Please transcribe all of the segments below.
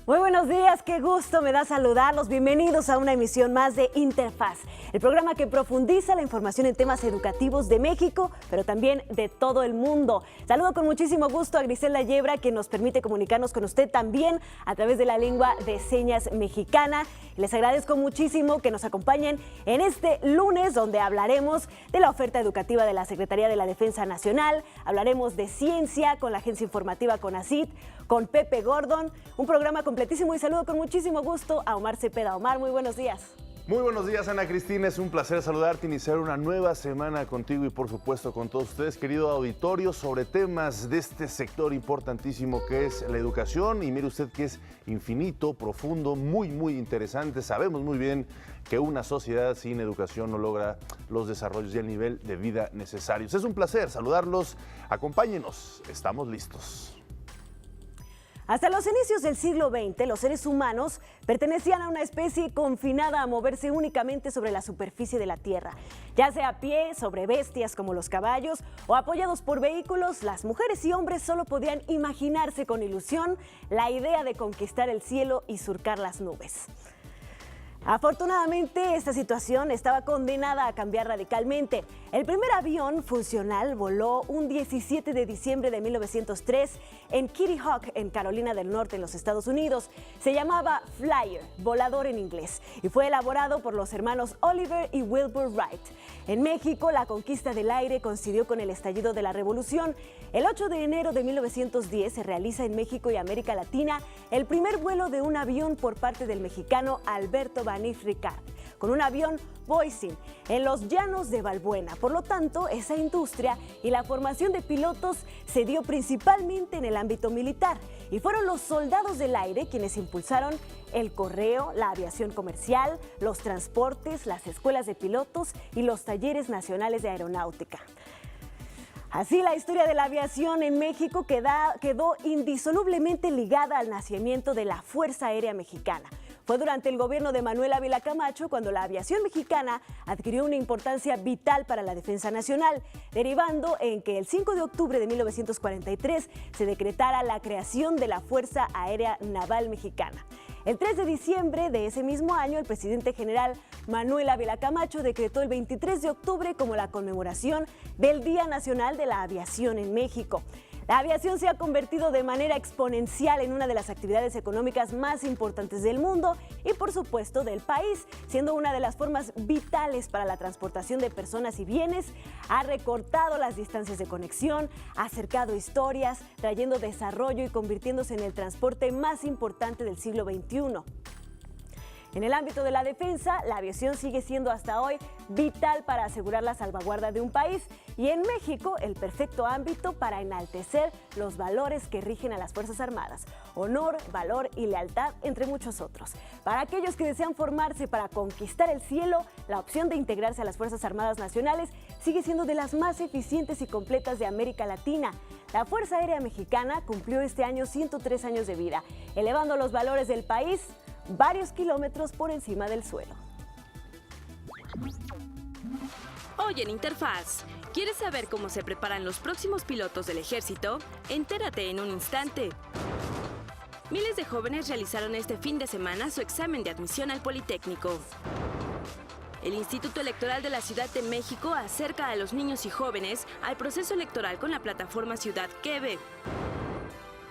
Muy buenos días, qué gusto me da saludarlos. Bienvenidos a una emisión más de Interfaz, el programa que profundiza la información en temas educativos de México, pero también de todo el mundo. Saludo con muchísimo gusto a Griselda Yebra, que nos permite comunicarnos con usted también a través de la lengua de señas mexicana. Les agradezco muchísimo que nos acompañen en este lunes, donde hablaremos de la oferta educativa de la Secretaría de la Defensa Nacional, hablaremos de ciencia con la agencia informativa CONACYT, con Pepe Gordon, un programa completísimo, y saludo con muchísimo gusto a Omar Cepeda. Omar, muy buenos días. Muy buenos días, Ana Cristina, es un placer saludarte, iniciar una nueva semana contigo y por supuesto con todos ustedes, querido auditorio, sobre temas de este sector importantísimo que es la educación. Y mire usted que es infinito, profundo, muy interesante. Sabemos muy bien que una sociedad sin educación no logra los desarrollos y el nivel de vida necesarios. Es un placer saludarlos, acompáñenos, estamos listos. Hasta los inicios del siglo XX, los seres humanos pertenecían a una especie confinada a moverse únicamente sobre la superficie de la Tierra. Ya sea a pie, sobre bestias como los caballos o apoyados por vehículos, las mujeres y hombres solo podían imaginarse con ilusión la idea de conquistar el cielo y surcar las nubes. Afortunadamente, esta situación estaba condenada a cambiar radicalmente. El primer avión funcional voló un 17 de diciembre de 1903 en Kitty Hawk, en Carolina del Norte, en los Estados Unidos. Se llamaba Flyer, volador en inglés, y fue elaborado por los hermanos Oliver y Wilbur Wright. En México, la conquista del aire coincidió con el estallido de la Revolución. El 8 de enero de 1910 se realiza en México y América Latina el primer vuelo de un avión por parte del mexicano Alberto Banif Ricard, con un avión Boeing en los llanos de Balbuena. Por lo tanto, esa industria y la formación de pilotos se dio principalmente en el ámbito militar, y fueron los soldados del aire quienes impulsaron el correo, la aviación comercial, los transportes, las escuelas de pilotos y los talleres nacionales de aeronáutica. Así, la historia de la aviación en México quedó indisolublemente ligada al nacimiento de la Fuerza Aérea Mexicana. Fue durante el gobierno de Manuel Ávila Camacho cuando la aviación mexicana adquirió una importancia vital para la defensa nacional, derivando en que el 5 de octubre de 1943 se decretara la creación de la Fuerza Aérea Naval Mexicana. El 3 de diciembre de ese mismo año, el presidente general Manuel Ávila Camacho decretó el 23 de octubre como la conmemoración del Día Nacional de la Aviación en México. La aviación se ha convertido de manera exponencial en una de las actividades económicas más importantes del mundo y, por supuesto, del país, siendo una de las formas vitales para la transportación de personas y bienes. Ha recortado las distancias de conexión, ha acercado historias, trayendo desarrollo y convirtiéndose en el transporte más importante del siglo XXI. En el ámbito de la defensa, la aviación sigue siendo hasta hoy vital para asegurar la salvaguarda de un país, y en México el perfecto ámbito para enaltecer los valores que rigen a las Fuerzas Armadas: honor, valor y lealtad, entre muchos otros. Para aquellos que desean formarse para conquistar el cielo, la opción de integrarse a las Fuerzas Armadas Nacionales sigue siendo de las más eficientes y completas de América Latina. La Fuerza Aérea Mexicana cumplió este año 103 años de vida, elevando los valores del país varios kilómetros por encima del suelo. Hoy en Interfaz, ¿quieres saber cómo se preparan los próximos pilotos del ejército? Entérate en un instante. Miles de jóvenes realizaron este fin de semana su examen de admisión al Politécnico. El Instituto Electoral de la Ciudad de México acerca a los niños y jóvenes al proceso electoral con la plataforma Ciudad QB.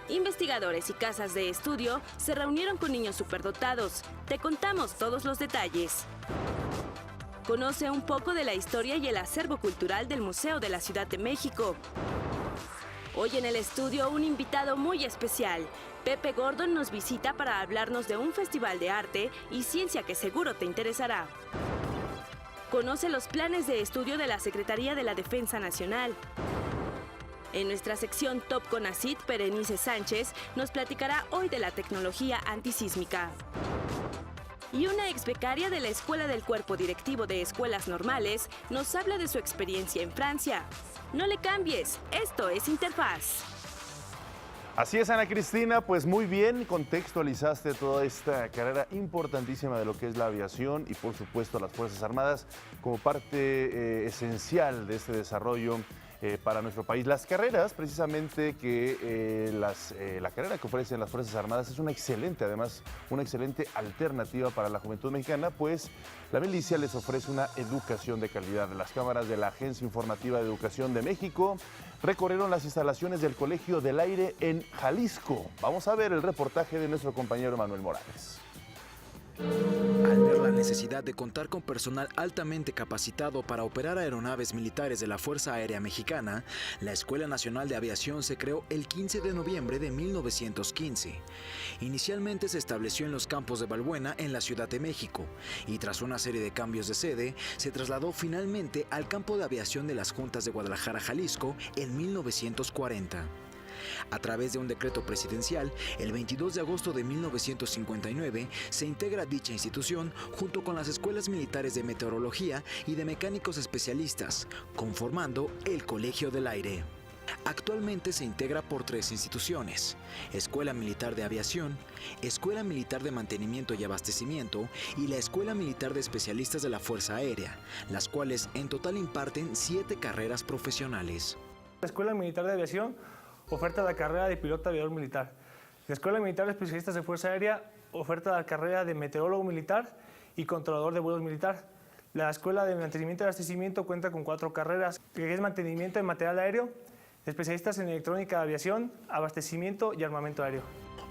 Investigadores y casas de estudio se reunieron con niños superdotados. Te contamos todos los detalles. Conoce un poco de la historia y el acervo cultural del Museo de la Ciudad de México. Hoy en el estudio, un invitado muy especial. Pepe Gordon nos visita para hablarnos de un festival de arte y ciencia que seguro te interesará. Conoce los planes de estudio de la Secretaría de la Defensa Nacional. En nuestra sección Top CONACYT, Berenice Sánchez nos platicará hoy de la tecnología antisísmica. Y una ex becaria de la Escuela del Cuerpo Directivo de Escuelas Normales nos habla de su experiencia en Francia. No le cambies, esto es Interfaz. Así es, Ana Cristina, pues muy bien contextualizaste toda esta carrera importantísima de lo que es la aviación y por supuesto las Fuerzas Armadas como parte esencial de este desarrollo para nuestro país. Las carreras, precisamente, la carrera que ofrecen las Fuerzas Armadas es una excelente alternativa para la juventud mexicana, pues la milicia les ofrece una educación de calidad. Las cámaras de la Agencia Informativa de Educación de México recorrieron las instalaciones del Colegio del Aire en Jalisco. Vamos a ver el reportaje de nuestro compañero Manuel Morales. Al ver la necesidad de contar con personal altamente capacitado para operar aeronaves militares de la Fuerza Aérea Mexicana, la Escuela Nacional de Aviación se creó el 15 de noviembre de 1915. Inicialmente se estableció en los campos de Balbuena, en la Ciudad de México, y tras una serie de cambios de sede, se trasladó finalmente al campo de aviación de las Juntas de Guadalajara, Jalisco, en 1940. A través de un decreto presidencial, el 22 de agosto de 1959, se integra dicha institución junto con las escuelas militares de meteorología y de mecánicos especialistas, conformando el Colegio del Aire. Actualmente se integra por 3 instituciones: Escuela Militar de Aviación, Escuela Militar de Mantenimiento y Abastecimiento y la Escuela Militar de Especialistas de la Fuerza Aérea, las cuales en total imparten 7 carreras profesionales. La Escuela Militar de Aviación oferta la carrera de piloto aviador militar. La Escuela Militar de Especialistas de Fuerza Aérea oferta la carrera de meteorólogo militar y controlador de vuelos militar. La Escuela de Mantenimiento y Abastecimiento cuenta con 4 carreras, que es mantenimiento de material aéreo, especialistas en electrónica de aviación, abastecimiento y armamento aéreo.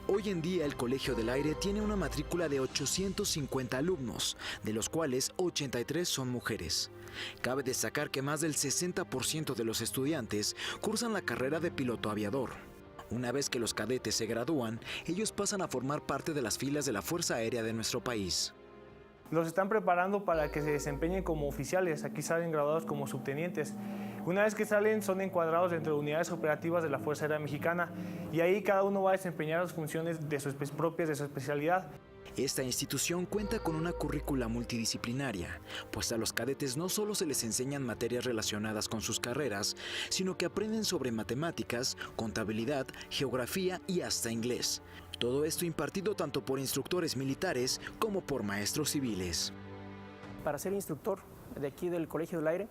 Hoy en día el Colegio del Aire tiene una matrícula de 850 alumnos, de los cuales 83 son mujeres. Cabe destacar que más del 60% de los estudiantes cursan la carrera de piloto aviador. Una vez que los cadetes se gradúan, ellos pasan a formar parte de las filas de la Fuerza Aérea de nuestro país. Los están preparando para que se desempeñen como oficiales. Aquí salen graduados como subtenientes. Una vez que salen, son encuadrados dentro de unidades operativas de la Fuerza Aérea Mexicana y ahí cada uno va a desempeñar las funciones propias de su especialidad. Esta institución cuenta con una currícula multidisciplinaria, pues a los cadetes no solo se les enseñan materias relacionadas con sus carreras, sino que aprenden sobre matemáticas, contabilidad, geografía y hasta inglés. Todo esto impartido tanto por instructores militares como por maestros civiles. Para ser instructor de aquí del Colegio del Aire,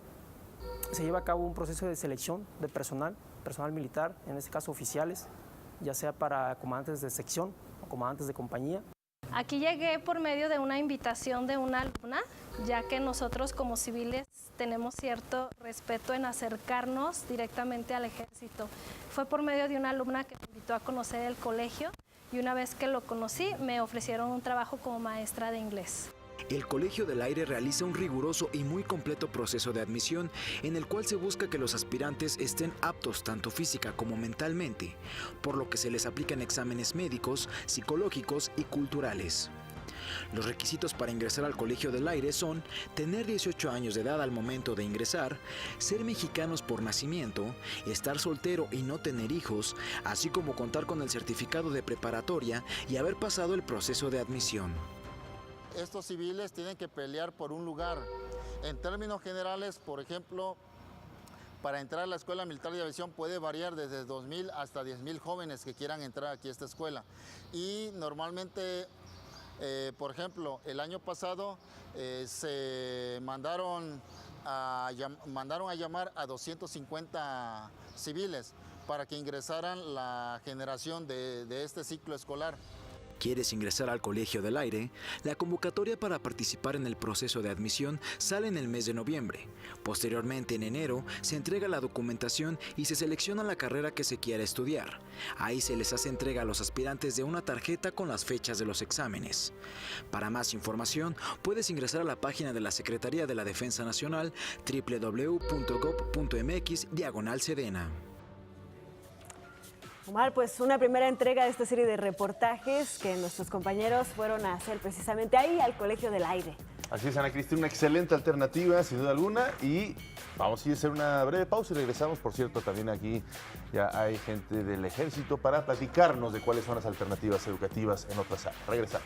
se lleva a cabo un proceso de selección de personal militar, en este caso oficiales, ya sea para comandantes de sección o comandantes de compañía. Aquí llegué por medio de una invitación de una alumna, ya que nosotros como civiles tenemos cierto respeto en acercarnos directamente al ejército. Fue por medio de una alumna que me invitó a conocer el colegio y una vez que lo conocí me ofrecieron un trabajo como maestra de inglés. El Colegio del Aire realiza un riguroso y muy completo proceso de admisión en el cual se busca que los aspirantes estén aptos tanto física como mentalmente, por lo que se les aplican exámenes médicos, psicológicos y culturales. Los requisitos para ingresar al Colegio del Aire son tener 18 años de edad al momento de ingresar, ser mexicanos por nacimiento, estar soltero y no tener hijos, así como contar con el certificado de preparatoria y haber pasado el proceso de admisión. Estos civiles tienen que pelear por un lugar. En términos generales, por ejemplo, para entrar a la Escuela Militar de Aviación puede variar desde 2,000 hasta 10,000 jóvenes que quieran entrar aquí a esta escuela. Y normalmente, por ejemplo, el año pasado se mandaron a llamar a 250 civiles para que ingresaran la generación de este ciclo escolar. ¿Quieres ingresar al Colegio del Aire? La convocatoria para participar en el proceso de admisión sale en el mes de noviembre. Posteriormente, en enero, se entrega la documentación y se selecciona la carrera que se quiera estudiar. Ahí se les hace entrega a los aspirantes de una tarjeta con las fechas de los exámenes. Para más información, puedes ingresar a la página de la Secretaría de la Defensa Nacional, www.gov.mx/Sedena. Omar, pues una primera entrega de esta serie de reportajes que nuestros compañeros fueron a hacer precisamente ahí, al Colegio del Aire. Así es, Ana Cristina, una excelente alternativa, sin duda alguna. Y vamos a ir a hacer una breve pausa y regresamos. Por cierto, también aquí ya hay gente del Ejército para platicarnos de cuáles son las alternativas educativas en otras áreas. Regresamos.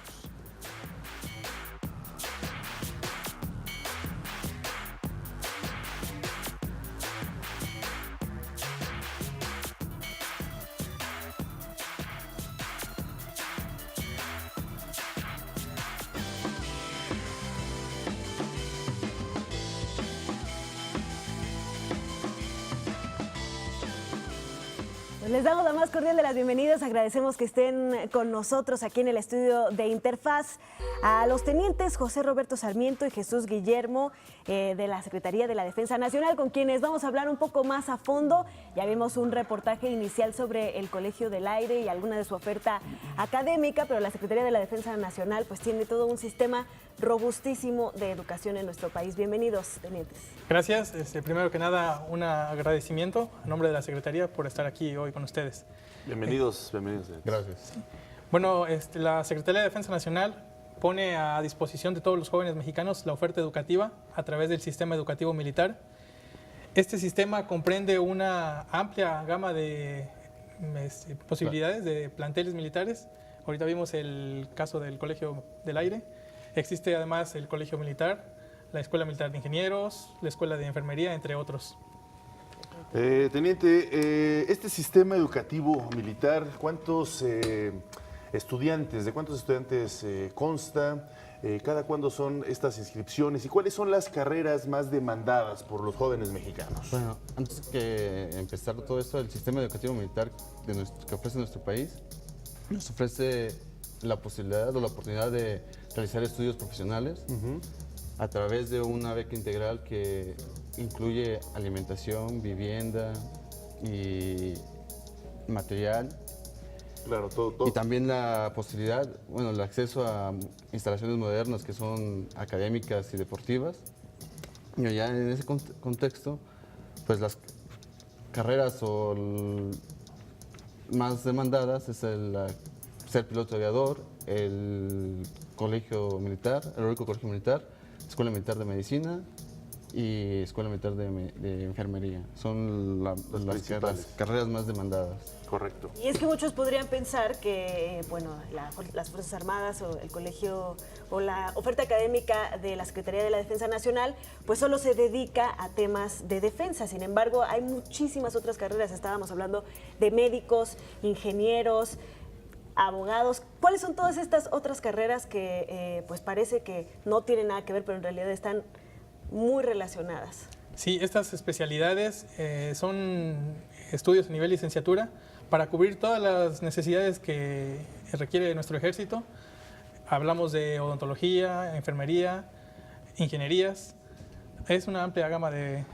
Les damos la más cordial de las bienvenidas. Agradecemos que estén con nosotros aquí en el estudio de Interfaz a los tenientes José Roberto Sarmiento y Jesús Guillermo de la Secretaría de la Defensa Nacional, con quienes vamos a hablar un poco más a fondo. Ya vimos un reportaje inicial sobre el Colegio del Aire y alguna de su oferta académica, pero la Secretaría de la Defensa Nacional pues tiene todo un sistema robustísimo de educación en nuestro país. Bienvenidos, tenientes. Gracias. Primero que nada, un agradecimiento a nombre de la Secretaría por estar aquí hoy con ustedes. Bienvenidos, bienvenidos. Gracias. Bueno, la Secretaría de Defensa Nacional pone a disposición de todos los jóvenes mexicanos la oferta educativa a través del sistema educativo militar. Este sistema comprende una amplia gama de posibilidades de planteles militares. Ahorita vimos el caso del Colegio del Aire. Existe además el Colegio Militar, la Escuela Militar de Ingenieros, la Escuela de Enfermería, entre otros. Teniente, este sistema educativo militar, ¿de cuántos estudiantes consta? ¿Cada cuándo son estas inscripciones? ¿Y cuáles son las carreras más demandadas por los jóvenes mexicanos? Bueno, antes que empezar todo esto, el sistema educativo militar que ofrece nuestro país nos ofrece la posibilidad o la oportunidad de realizar estudios profesionales a través de una beca integral que incluye alimentación, vivienda y material. Claro, todo. Y también la posibilidad, bueno, el acceso a instalaciones modernas que son académicas y deportivas. Y ya en ese contexto, pues las carreras más demandadas es ser piloto aviador, el colegio militar, el heroico colegio militar, Escuela Militar de Medicina y Escuela Militar de Enfermería. Son las carreras más demandadas. Correcto. Y es que muchos podrían pensar que, bueno, las Fuerzas Armadas o el colegio o la oferta académica de la Secretaría de la Defensa Nacional, pues solo se dedica a temas de defensa. Sin embargo, hay muchísimas otras carreras. Estábamos hablando de médicos, ingenieros, abogados. ¿Cuáles son todas estas otras carreras que pues parece que no tienen nada que ver, pero en realidad están muy relacionadas? Sí, estas especialidades son estudios a nivel licenciatura para cubrir todas las necesidades que requiere nuestro ejército. Hablamos de odontología, enfermería, ingenierías. Es una amplia gama de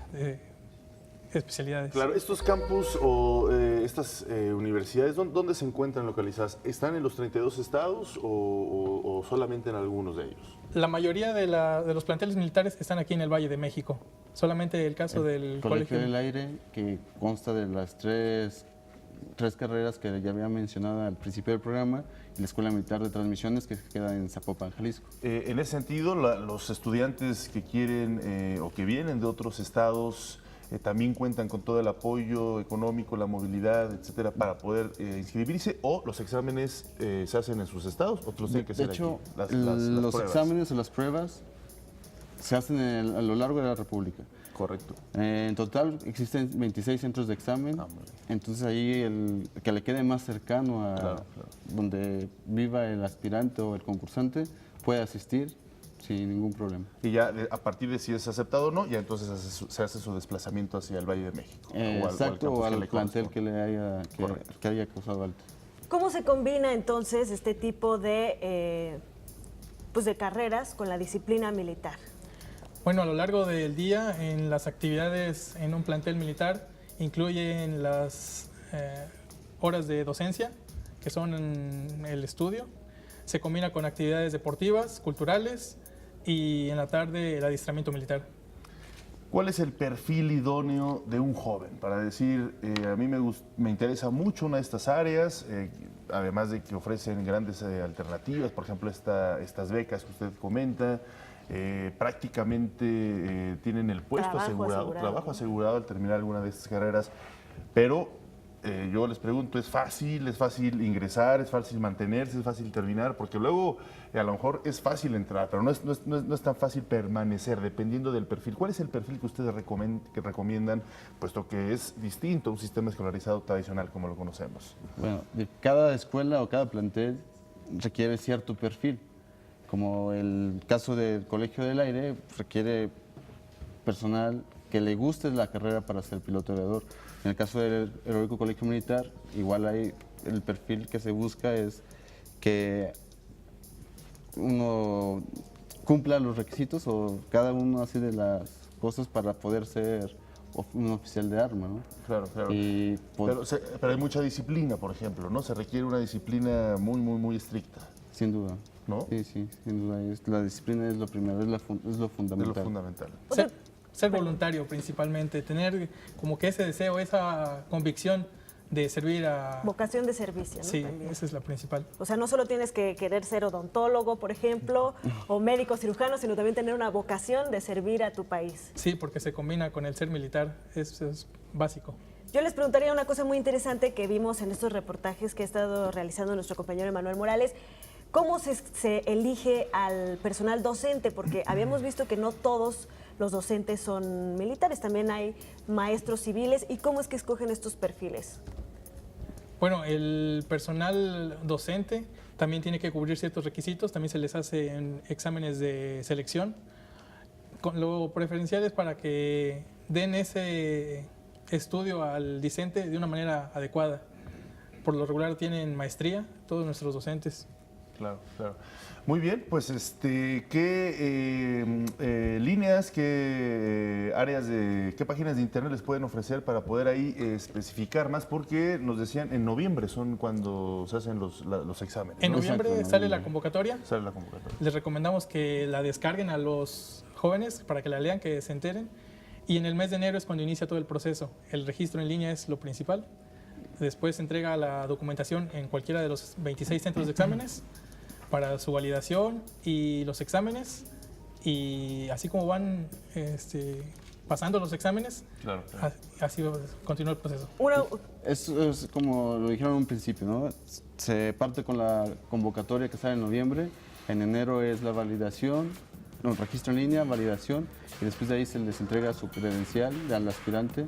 especialidades. Claro, estos campus o estas universidades, ¿dónde se encuentran localizadas? ¿Están en los 32 estados o solamente en algunos de ellos? La mayoría de los planteles militares están aquí en el Valle de México. Solamente el caso del Colegio del Aire, que consta de las tres carreras que ya había mencionado al principio del programa, y la Escuela Militar de Transmisiones, que queda en Zapopan, Jalisco. En ese sentido, los estudiantes que quieren o que vienen de otros estados también cuentan con todo el apoyo económico, la movilidad, etcétera, para poder inscribirse, o los exámenes se hacen en sus estados, o los tienen que hacer aquí. De hecho, los exámenes o las pruebas se hacen a lo largo de la República. Correcto. En total existen 26 centros de examen, entonces ahí el que le quede más cercano a donde viva el aspirante o el concursante puede asistir sin ningún problema. Y ya a partir de si es aceptado o no, ya entonces se hace su desplazamiento hacia el Valle de México. Exacto, o al plantel que haya causado alto. ¿Cómo se combina entonces este tipo de carreras con la disciplina militar? Bueno, a lo largo del día, en las actividades en un plantel militar, incluyen las horas de docencia, que son en el estudio. Se combina con actividades deportivas, culturales, y en la tarde el adiestramiento militar. ¿Cuál es el perfil idóneo de un joven? Para decir, a mí me interesa mucho una de estas áreas, además de que ofrecen grandes alternativas, por ejemplo, estas becas que usted comenta, prácticamente tienen el puesto trabajo asegurado al terminar alguna de estas carreras, pero yo les pregunto, ¿es fácil ingresar, es fácil mantenerse, es fácil terminar? Porque luego a lo mejor es fácil entrar, pero no es tan fácil permanecer, dependiendo del perfil. ¿Cuál es el perfil que ustedes recomiendan, puesto que es distinto a un sistema escolarizado tradicional como lo conocemos? Bueno, de cada escuela o cada plantel requiere cierto perfil. Como el caso del Colegio del Aire, requiere personal que le guste la carrera para ser piloto aviador. En el caso del Heroico Colegio Militar, igual hay el perfil que se busca es que uno cumpla los requisitos o cada uno así de las cosas para poder ser un oficial de arma, ¿no? Claro, claro. Pero hay mucha disciplina, por ejemplo, ¿no? Se requiere una disciplina muy estricta. Sin duda. ¿No? Sí, sin duda. La disciplina es lo primero, es lo fundamental. Es lo fundamental. Ser voluntario principalmente, tener como que ese deseo, esa convicción de servir a... Vocación de servicio, ¿no? Sí, También. esa es la principal. O sea, no solo tienes que querer ser odontólogo, por ejemplo, o médico cirujano, sino también tener una vocación de servir a tu país. Sí, porque se combina con el ser militar, es básico. Yo les preguntaría una cosa muy interesante que vimos en estos reportajes que ha estado realizando nuestro compañero Emanuel Morales. ¿Cómo se elige al personal docente? Porque habíamos visto que no todos los docentes son militares, también hay maestros civiles. ¿Y cómo es que escogen estos perfiles? Bueno, el personal docente también tiene que cubrir ciertos requisitos, también se les hacen exámenes de selección. Lo preferencial es para que den ese estudio al discente de una manera adecuada. Por lo regular tienen maestría, todos nuestros docentes. Claro, claro. Muy bien, pues ¿qué líneas, qué áreas, qué páginas de internet les pueden ofrecer para poder ahí especificar más? Porque nos decían en noviembre son cuando se hacen los exámenes. En ¿no? noviembre Exacto, sale la convocatoria. Sale la convocatoria. Les recomendamos que la descarguen a los jóvenes para que la lean, que se enteren. Y en el mes de enero es cuando inicia todo el proceso. El registro en línea es lo principal. Después se entrega la documentación en cualquiera de los 26 centros de exámenes para su validación y los exámenes. Y así como van pasando los exámenes, Claro. así continúa el proceso. Es como lo dijeron en un principio, ¿no? Se parte con la convocatoria que sale en noviembre. En enero es la validación, registro en línea, validación, y después de ahí se les entrega su credencial al aspirante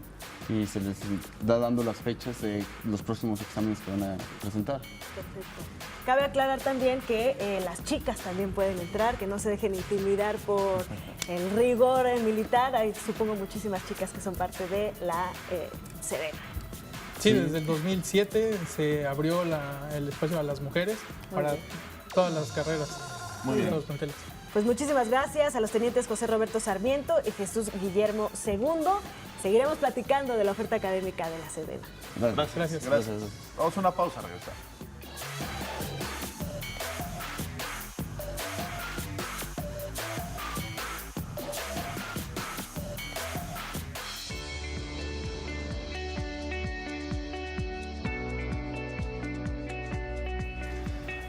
y se les da dando las fechas de los próximos exámenes que van a presentar. Perfecto. Cabe aclarar también que las chicas también pueden entrar, que no se dejen intimidar por el rigor militar. Hay, supongo, muchísimas chicas que son parte de la Sedena. Sí, desde el 2007 se abrió el espacio a las mujeres para todas las carreras. Muy bien. Todos los planteles. Pues muchísimas gracias a los tenientes José Roberto Sarmiento y Jesús Guillermo II. Seguiremos platicando de la oferta académica de la Sedena. Gracias. Vamos a una pausa, regresar.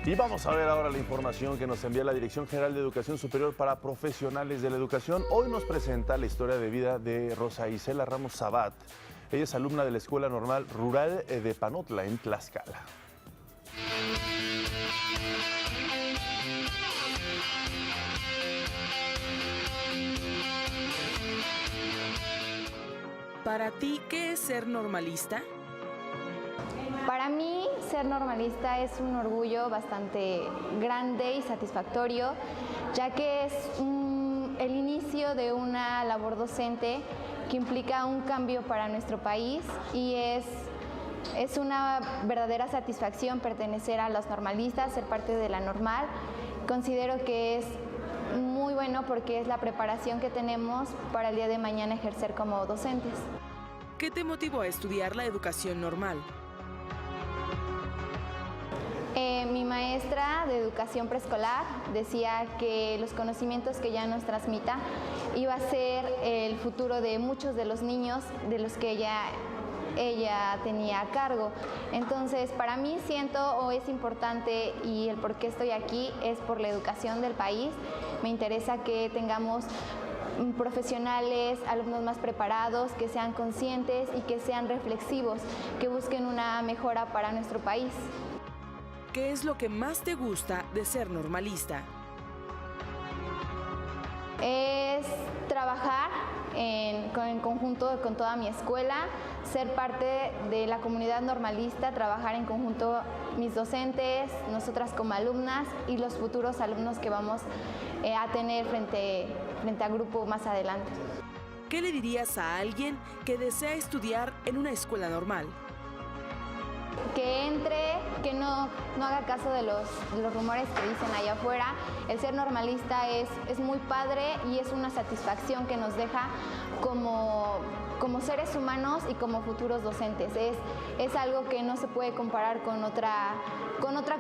Y vamos a ver ahora la información que nos envía la Dirección General de Educación Superior para Profesionales de la Educación. Hoy nos presenta la historia de vida de Rosa Isela Ramos Sabat. Ella es alumna de la Escuela Normal Rural de Panotla, en Tlaxcala. Para ti, ¿qué es ser normalista? Para mí, ser normalista es un orgullo bastante grande y satisfactorio, ya que es el inicio de una labor docente que implica un cambio para nuestro país y es una verdadera satisfacción pertenecer a los normalistas, ser parte de la normal. Considero que es muy bueno porque es la preparación que tenemos para el día de mañana ejercer como docentes. ¿Qué te motivó a estudiar la educación normal? Mi maestra de educación preescolar decía que los conocimientos que ella nos transmita iba a ser el futuro de muchos de los niños de los que ella tenía a cargo. Entonces, para mí es importante y el por qué estoy aquí es por la educación del país. Me interesa que tengamos profesionales, alumnos más preparados, que sean conscientes y que sean reflexivos, que busquen una mejora para nuestro país. ¿Qué es lo que más te gusta de ser normalista? Es trabajar en conjunto con toda mi escuela, ser parte de la comunidad normalista, trabajar en conjunto mis docentes, nosotras como alumnas y los futuros alumnos que vamos a tener frente a grupo más adelante. ¿Qué le dirías a alguien que desea estudiar en una escuela normal? Que entre, que no haga caso de los rumores que dicen allá afuera. El ser normalista es muy padre y es una satisfacción que nos deja como seres humanos y como futuros docentes. Es algo que no se puede comparar con otra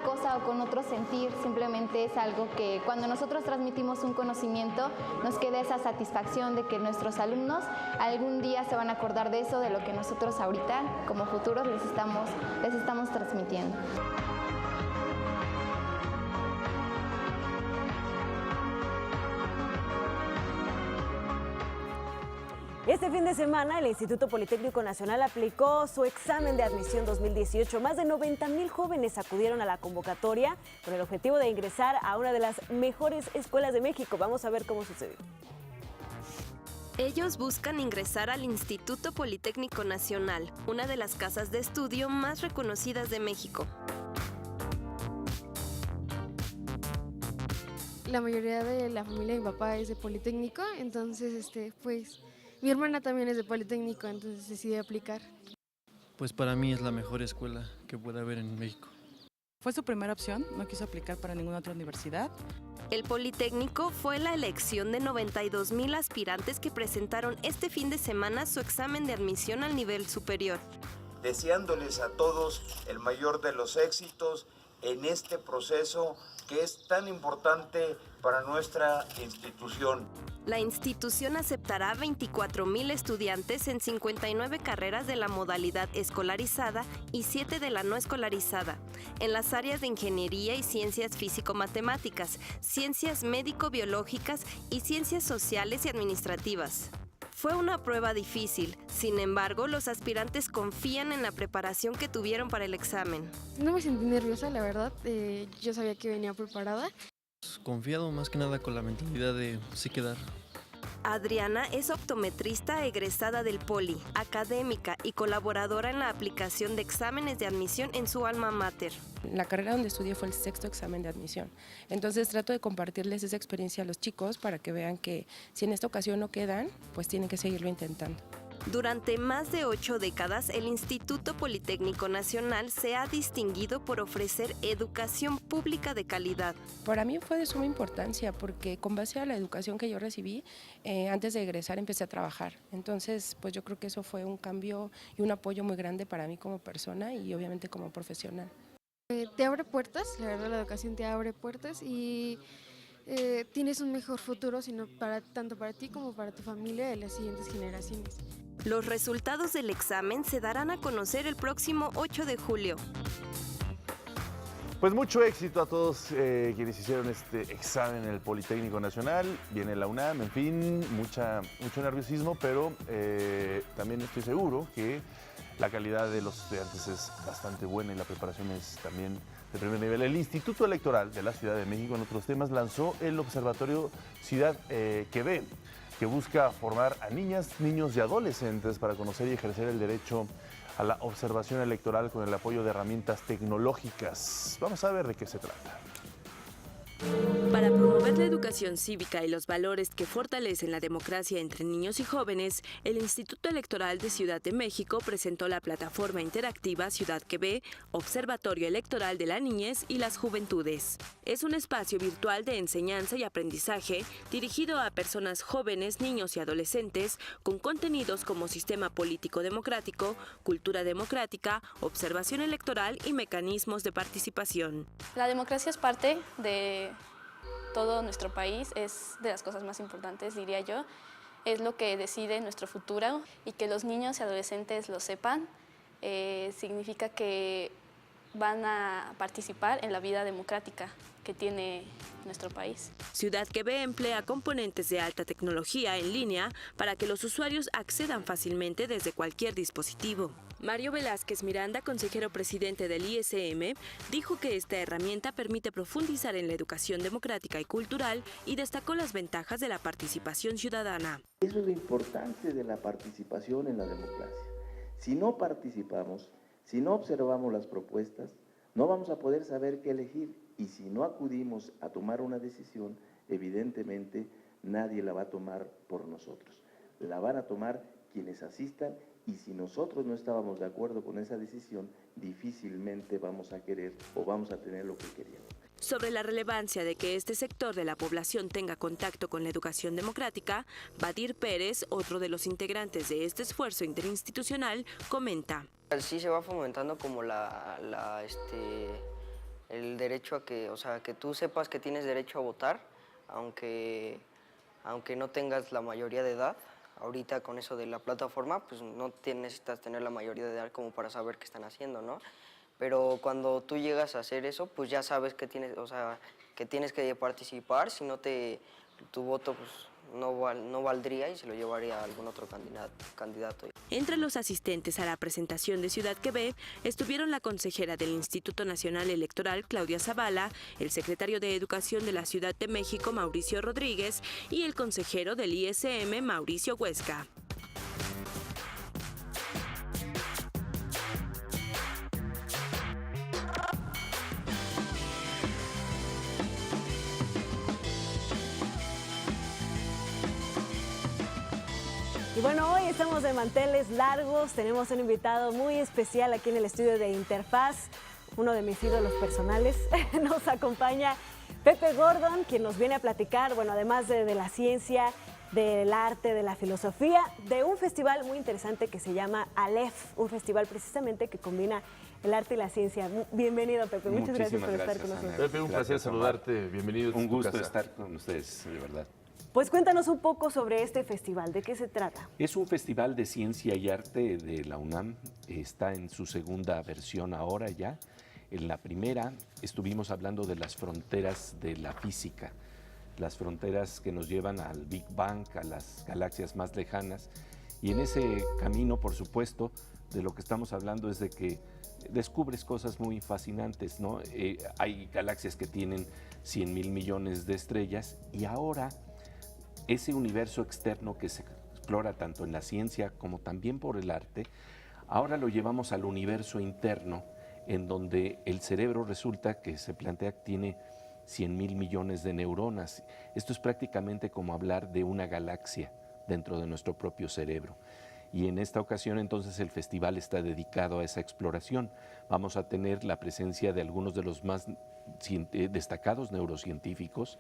cosa o con otro sentir, simplemente es algo que cuando nosotros transmitimos un conocimiento nos queda esa satisfacción de que nuestros alumnos algún día se van a acordar de eso, de lo que nosotros ahorita como futuros les estamos transmitiendo. Este fin de semana, el Instituto Politécnico Nacional aplicó su examen de admisión 2018. Más de 90,000 jóvenes acudieron a la convocatoria con el objetivo de ingresar a una de las mejores escuelas de México. Vamos a ver cómo sucedió. Ellos buscan ingresar al Instituto Politécnico Nacional, una de las casas de estudio más reconocidas de México. La mayoría de la familia de mi papá es de Politécnico, entonces pues mi hermana también es de Politécnico, entonces decidí aplicar. Pues para mí es la mejor escuela que puede haber en México. Fue su primera opción, no quiso aplicar para ninguna otra universidad. El Politécnico fue la elección de 92,000 aspirantes que presentaron este fin de semana su examen de admisión al nivel superior. Deseándoles a todos el mayor de los éxitos en este proceso que es tan importante para nuestra institución. La institución aceptará 24,000 estudiantes en 59 carreras de la modalidad escolarizada y 7 de la no escolarizada, en las áreas de ingeniería y ciencias físico-matemáticas, ciencias médico-biológicas y ciencias sociales y administrativas. Fue una prueba difícil, sin embargo, los aspirantes confían en la preparación que tuvieron para el examen. No me sentí nerviosa, la verdad, yo sabía que venía preparada. Confiado más que nada con la mentalidad de sí quedar. Adriana es optometrista egresada del Poli, académica y colaboradora en la aplicación de exámenes de admisión en su alma mater. La carrera donde estudié fue el 6º examen de admisión. Entonces trato de compartirles esa experiencia a los chicos para que vean que si en esta ocasión no quedan, pues tienen que seguirlo intentando. Durante más de 8 décadas, el Instituto Politécnico Nacional se ha distinguido por ofrecer educación pública de calidad. Para mí fue de suma importancia porque con base a la educación que yo recibí, antes de egresar empecé a trabajar. Entonces, pues yo creo que eso fue un cambio y un apoyo muy grande para mí como persona y obviamente como profesional. Te abre puertas, la verdad la educación te abre puertas y tienes un mejor futuro tanto para ti como para tu familia y las siguientes generaciones. Los resultados del examen se darán a conocer el próximo 8 de julio. Pues mucho éxito a todos quienes hicieron este examen en el Politécnico Nacional. Viene la UNAM, en fin, mucho nerviosismo, pero también estoy seguro que la calidad de los estudiantes es bastante buena y la preparación es también de primer nivel. El Instituto Electoral de la Ciudad de México, en otros temas, lanzó el Observatorio Ciudad que Ve, que busca formar a niñas, niños y adolescentes para conocer y ejercer el derecho a la observación electoral con el apoyo de herramientas tecnológicas. Vamos a ver de qué se trata. Para promover la educación cívica y los valores que fortalecen la democracia entre niños y jóvenes, el Instituto Electoral de Ciudad de México presentó la plataforma interactiva Ciudad que Ve, Observatorio Electoral de la Niñez y las Juventudes. Es un espacio virtual de enseñanza y aprendizaje dirigido a personas jóvenes, niños y adolescentes con contenidos como sistema político democrático, cultura democrática, observación electoral y mecanismos de participación. La democracia es parte de todo nuestro país, es de las cosas más importantes, diría yo. Es lo que decide nuestro futuro y que los niños y adolescentes lo sepan, significa que van a participar en la vida democrática que tiene nuestro país. Ciudad que Ve emplea componentes de alta tecnología en línea para que los usuarios accedan fácilmente desde cualquier dispositivo. Mario Velázquez Miranda, consejero presidente del ISM, dijo que esta herramienta permite profundizar en la educación democrática y cultural y destacó las ventajas de la participación ciudadana. Eso es lo importante de la participación en la democracia. Si no participamos, si no observamos las propuestas, no vamos a poder saber qué elegir. Y si no acudimos a tomar una decisión, evidentemente nadie la va a tomar por nosotros. la van a tomar quienes asistan, y si nosotros no estábamos de acuerdo con esa decisión, difícilmente vamos a querer o vamos a tener lo que queríamos. Sobre la relevancia de que este sector de la población tenga contacto con la educación democrática, Badir Pérez, otro de los integrantes de este esfuerzo interinstitucional, comenta. Sí se va fomentando como el derecho a que, o sea, que tú sepas que tienes derecho a votar, aunque no tengas la mayoría de edad. Ahorita con eso de la plataforma, pues no necesitas tener la mayoría de edad como para saber qué están haciendo, ¿no? Pero cuando tú llegas a hacer eso, pues ya sabes que tienes, o sea, que tienes que participar, si no tu voto pues no valdría y se lo llevaría a algún otro candidato. Entre los asistentes a la presentación de Ciudad que Ve estuvieron la consejera del Instituto Nacional Electoral, Claudia Zavala, el secretario de Educación de la Ciudad de México, Mauricio Rodríguez, y el consejero del ISM, Mauricio Huesca. Y bueno, hoy estamos de manteles largos, tenemos un invitado muy especial aquí en el estudio de Interfaz, uno de mis ídolos personales. Nos acompaña Pepe Gordon, quien nos viene a platicar, bueno, además de la ciencia, del arte, de la filosofía, de un festival muy interesante que se llama Aleph, un festival precisamente que combina el arte y la ciencia. Bienvenido, Pepe, muchas gracias por estar con nosotros. Pepe, un placer saludarte, bienvenido. Un gusto estar con ustedes, de verdad. Pues cuéntanos un poco sobre este festival, ¿de qué se trata? Es un festival de ciencia y arte de la UNAM, está en su segunda versión ahora ya. En la primera estuvimos hablando de las fronteras de la física, las fronteras que nos llevan al Big Bang, a las galaxias más lejanas. Y en ese camino, por supuesto, de lo que estamos hablando es de que descubres cosas muy fascinantes, ¿no? Hay galaxias que tienen 100,000 millones de estrellas y ahora ese universo externo que se explora tanto en la ciencia como también por el arte, ahora lo llevamos al universo interno, en donde el cerebro resulta que se plantea que tiene 100,000 millones de neuronas. Esto es prácticamente como hablar de una galaxia dentro de nuestro propio cerebro. Y en esta ocasión entonces el festival está dedicado a esa exploración. Vamos a tener la presencia de algunos de los más destacados neurocientíficos,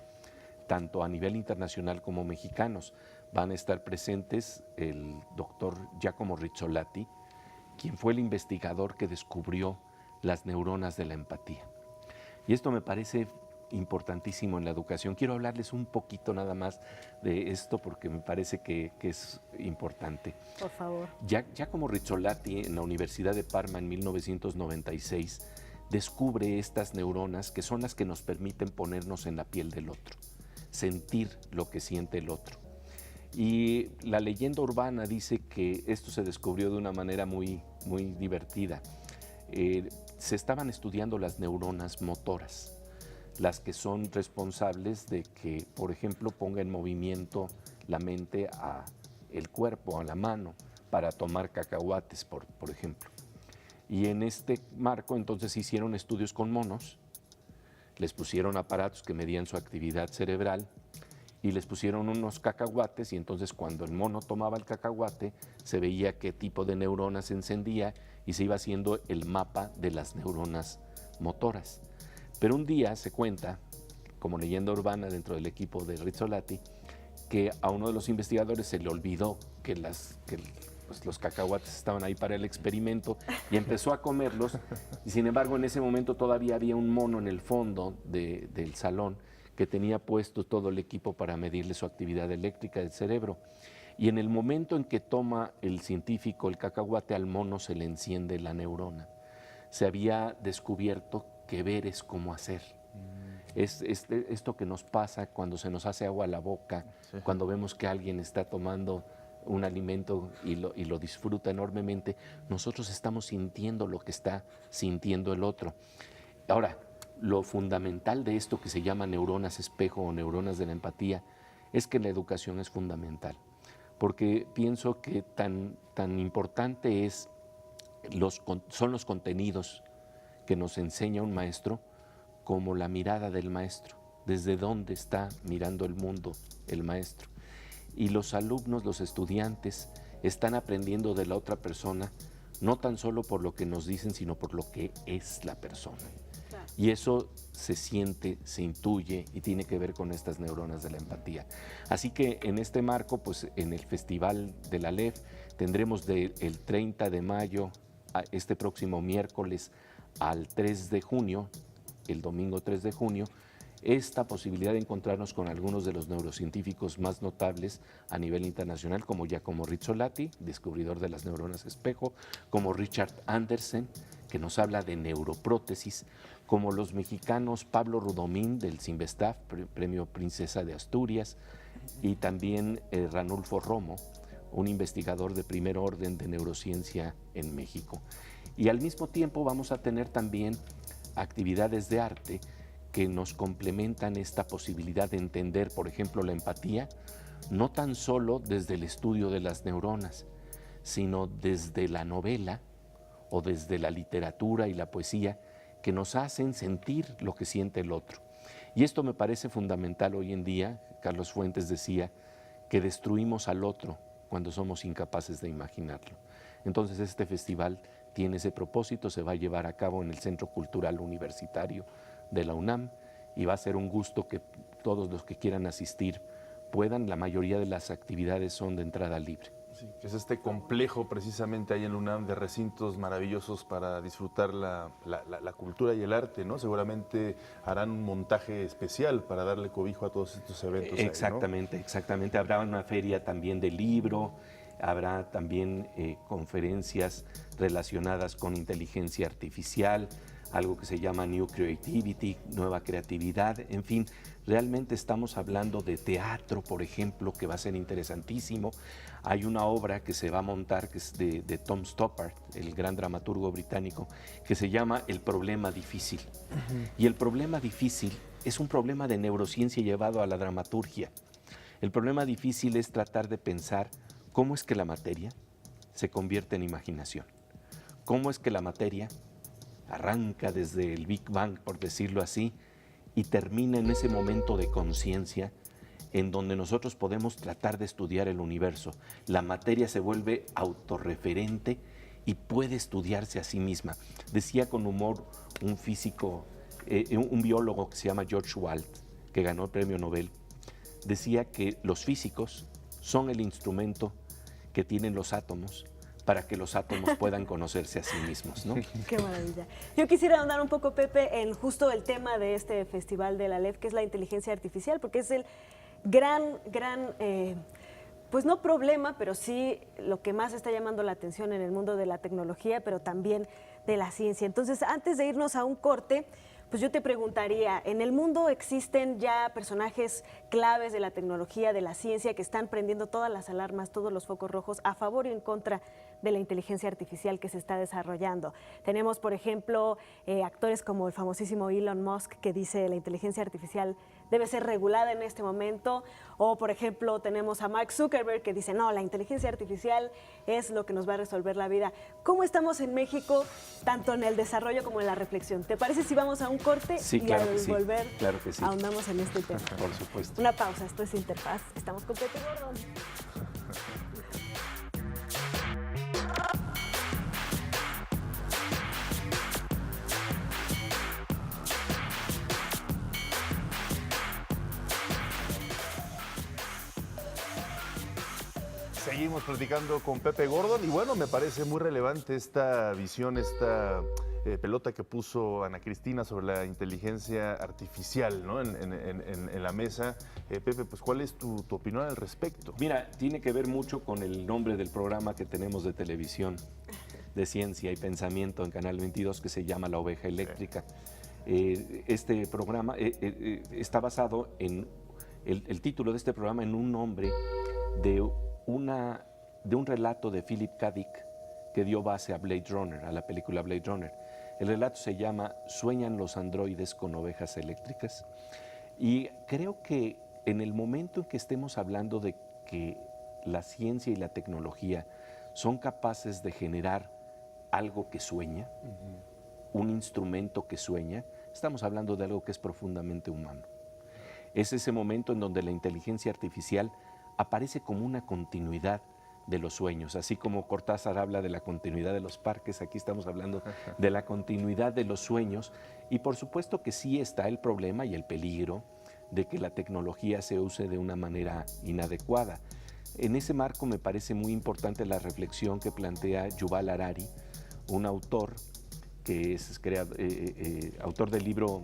tanto a nivel internacional como mexicanos. Van a estar presentes el doctor Giacomo Rizzolatti, quien fue el investigador que descubrió las neuronas de la empatía. Y esto me parece importantísimo en la educación. Quiero hablarles un poquito nada más de esto porque me parece que es importante. Por favor. Giacomo Rizzolatti en la Universidad de Parma en 1996 descubre estas neuronas que son las que nos permiten ponernos en la piel del otro, sentir lo que siente el otro. Y la leyenda urbana dice que esto se descubrió de una manera muy divertida. Se estaban estudiando las neuronas motoras, las que son responsables de que, por ejemplo, ponga en movimiento la mente a el cuerpo, a la mano, para tomar cacahuates, por ejemplo. Y en este marco entonces hicieron estudios con monos, les pusieron aparatos que medían su actividad cerebral y les pusieron unos cacahuates y entonces cuando el mono tomaba el cacahuate se veía qué tipo de neuronas se encendía y se iba haciendo el mapa de las neuronas motoras. Pero un día se cuenta, como leyenda urbana dentro del equipo de Rizzolatti, que a uno de los investigadores se le olvidó que los cacahuates estaban ahí para el experimento y empezó a comerlos y sin embargo en ese momento todavía había un mono en el fondo del salón que tenía puesto todo el equipo para medirle su actividad eléctrica del cerebro y en el momento en que toma el científico el cacahuate al mono se le enciende la neurona. Se había descubierto que ver es como hacer. Es esto que nos pasa cuando se nos hace agua a la boca, sí, cuando vemos que alguien está tomando un alimento y lo disfruta enormemente, nosotros estamos sintiendo lo que está sintiendo el otro. Ahora, lo fundamental de esto que se llama neuronas espejo o neuronas de la empatía es que la educación es fundamental, porque pienso que tan importante son los contenidos que nos enseña un maestro como la mirada del maestro, desde dónde está mirando el mundo el maestro. y los alumnos, los estudiantes, están aprendiendo de la otra persona, no tan solo por lo que nos dicen, sino por lo que es la persona. Y eso se siente, se intuye y tiene que ver con estas neuronas de la empatía. Así que en este marco, pues en el Festival de la LEF tendremos del 30 de mayo a este próximo miércoles al 3 de junio, el domingo 3 de junio, esta posibilidad de encontrarnos con algunos de los neurocientíficos más notables a nivel internacional, como Giacomo Rizzolatti, descubridor de las neuronas espejo, como Richard Andersen, que nos habla de neuroprótesis, como los mexicanos Pablo Rudomín del Cinvestav, Premio Princesa de Asturias, y también Ranulfo Romo, un investigador de primer orden de neurociencia en México. Y al mismo tiempo vamos a tener también actividades de arte que nos complementan esta posibilidad de entender, por ejemplo, la empatía, no tan solo desde el estudio de las neuronas, sino desde la novela o desde la literatura y la poesía que nos hacen sentir lo que siente el otro. Y esto me parece fundamental hoy en día. Carlos Fuentes decía que destruimos al otro cuando somos incapaces de imaginarlo. Entonces este festival tiene ese propósito, se va a llevar a cabo en el Centro Cultural Universitario de la UNAM y va a ser un gusto que todos los que quieran asistir puedan. La mayoría de las actividades son de entrada libre. Sí, que es este complejo precisamente ahí en la UNAM de recintos maravillosos para disfrutar la cultura y el arte, ¿no? Seguramente harán un montaje especial para darle cobijo a todos estos eventos. Exactamente, ahí, ¿no? Exactamente. Habrá una feria también de libro, habrá también conferencias relacionadas con inteligencia artificial, algo que se llama New Creativity, nueva creatividad, en fin, realmente estamos hablando de teatro, por ejemplo, que va a ser interesantísimo. Hay una obra que se va a montar, que es de Tom Stoppard, el gran dramaturgo británico, que se llama El problema difícil. Y el problema difícil es un problema de neurociencia llevado a la dramaturgia. El problema difícil es tratar de pensar cómo es que la materia se convierte en imaginación. Cómo es que la materia arranca desde el Big Bang, por decirlo así, y termina en ese momento de conciencia en donde nosotros podemos tratar de estudiar el universo. La materia se vuelve autorreferente y puede estudiarse a sí misma. Decía con humor un físico, un biólogo que se llama George Wald, que ganó el premio Nobel, decía que los físicos son el instrumento que tienen los átomos para que los átomos puedan conocerse a sí mismos, ¿no? Qué maravilla. Yo quisiera ahondar un poco, Pepe, en justo el tema de este Festival de la LEF, que es la inteligencia artificial, porque es el gran, pues no problema, pero sí lo que más está llamando la atención en el mundo de la tecnología, pero también de la ciencia. Entonces, antes de irnos a un corte, pues yo te preguntaría, ¿en el mundo existen ya personajes claves de la tecnología, de la ciencia, que están prendiendo todas las alarmas, todos los focos rojos a favor y en contra de la inteligencia artificial que se está desarrollando? Tenemos, por ejemplo, actores como el famosísimo Elon Musk, que dice la inteligencia artificial debe ser regulada en este momento, o por ejemplo tenemos a Mark Zuckerberg, que dice no, la inteligencia artificial es lo que nos va a resolver la vida. ¿Cómo estamos en México, tanto en el desarrollo como en la reflexión? ¿Te parece si vamos a un corte? Sí, y claro al que sí, volver claro que sí. ahondamos en este tema? Por supuesto. Una pausa, esto es Interfaz, estamos con Pepe Gordon. Seguimos platicando con Pepe Gordon y bueno, me parece muy relevante esta visión, esta pelota que puso Ana Cristina sobre la inteligencia artificial, ¿no? en la mesa. Pepe, pues ¿cuál es tu opinión al respecto? Mira, tiene que ver mucho con el nombre del programa que tenemos de televisión de ciencia y pensamiento en Canal 22 que se llama La Oveja Eléctrica. Este programa está basado en el título de este programa en un nombre de un relato de Philip K. Dick que dio base a Blade Runner, a la película Blade Runner. El relato se llama ¿Sueñan los androides con ovejas eléctricas? Y creo que en el momento en que estemos hablando de que la ciencia y la tecnología son capaces de generar algo que sueña, un instrumento que sueña, estamos hablando de algo que es profundamente humano. Es ese momento en donde la inteligencia artificial aparece como una continuidad de los sueños. Así como Cortázar habla de la continuidad de los parques, aquí estamos hablando de la continuidad de los sueños. Y por supuesto que sí está el problema y el peligro de que la tecnología se use de una manera inadecuada. En ese marco me parece muy importante la reflexión que plantea Yuval Harari, un autor que es autor del libro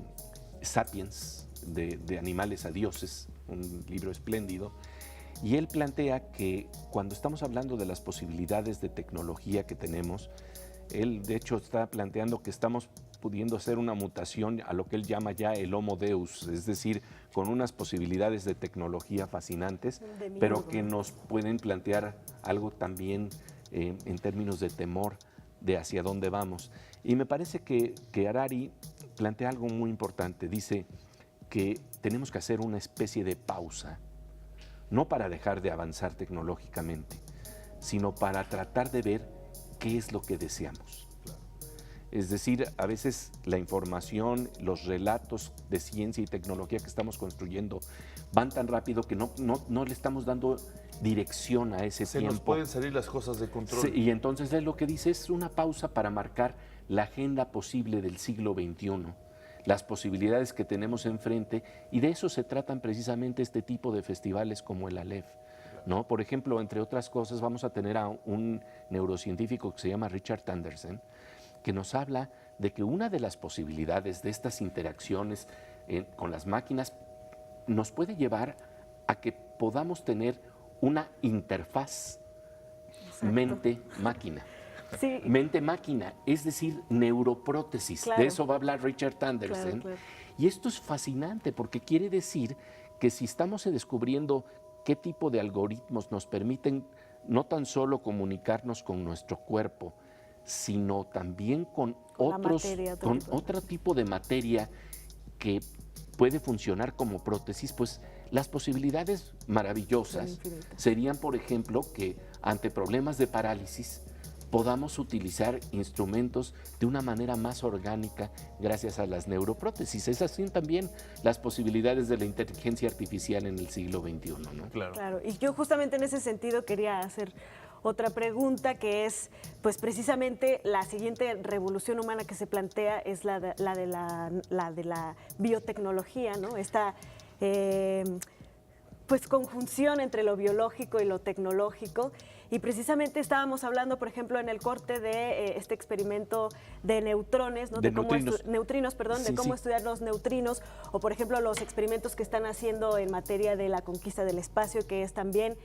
Sapiens, de animales a dioses, un libro espléndido, y él plantea que cuando estamos hablando de las posibilidades de tecnología que tenemos, él de hecho está planteando que estamos pudiendo hacer una mutación a lo que él llama ya el Homo Deus, es decir, con unas posibilidades de tecnología fascinantes, pero que nos pueden plantear algo también en términos de temor de hacia dónde vamos. Y me parece que Harari plantea algo muy importante, dice que tenemos que hacer una especie de pausa, no para dejar de avanzar tecnológicamente, sino para tratar de ver qué es lo que deseamos. Es decir, a veces la información, los relatos de ciencia y tecnología que estamos construyendo van tan rápido que no le estamos dando dirección a ese tiempo. Se nos pueden salir las cosas de control. Sí, y entonces lo que dice es una pausa para marcar la agenda posible del siglo XXI, las posibilidades que tenemos enfrente, y de eso se tratan precisamente este tipo de festivales como el Aleph, ¿no? Por ejemplo, entre otras cosas, vamos a tener a un neurocientífico que se llama Richard Anderson, que nos habla de que una de las posibilidades de estas interacciones con las máquinas nos puede llevar a que podamos tener una interfaz mente-máquina. Sí. Mente-máquina, es decir, neuroprótesis. Claro. De eso va a hablar Richard Anderson. Claro. Y esto es fascinante porque quiere decir que si estamos descubriendo qué tipo de algoritmos nos permiten no tan solo comunicarnos con nuestro cuerpo, sino también con otro tipo de materia que puede funcionar como prótesis, pues las posibilidades maravillosas serían, por ejemplo, que ante problemas de parálisis podamos utilizar instrumentos de una manera más orgánica gracias a las neuroprótesis. Esas son también las posibilidades de la inteligencia artificial en el siglo XXI, ¿no? Claro, y yo justamente en ese sentido quería hacer otra pregunta, que es, pues precisamente la siguiente revolución humana que se plantea es la de la biotecnología, ¿no? Esta pues conjunción entre lo biológico y lo tecnológico. Y precisamente estábamos hablando, por ejemplo, en el corte de este experimento de neutrones, ¿no? De cómo neutrinos. de cómo estudiar los neutrinos, o por ejemplo los experimentos que están haciendo en materia de la conquista del espacio, que es también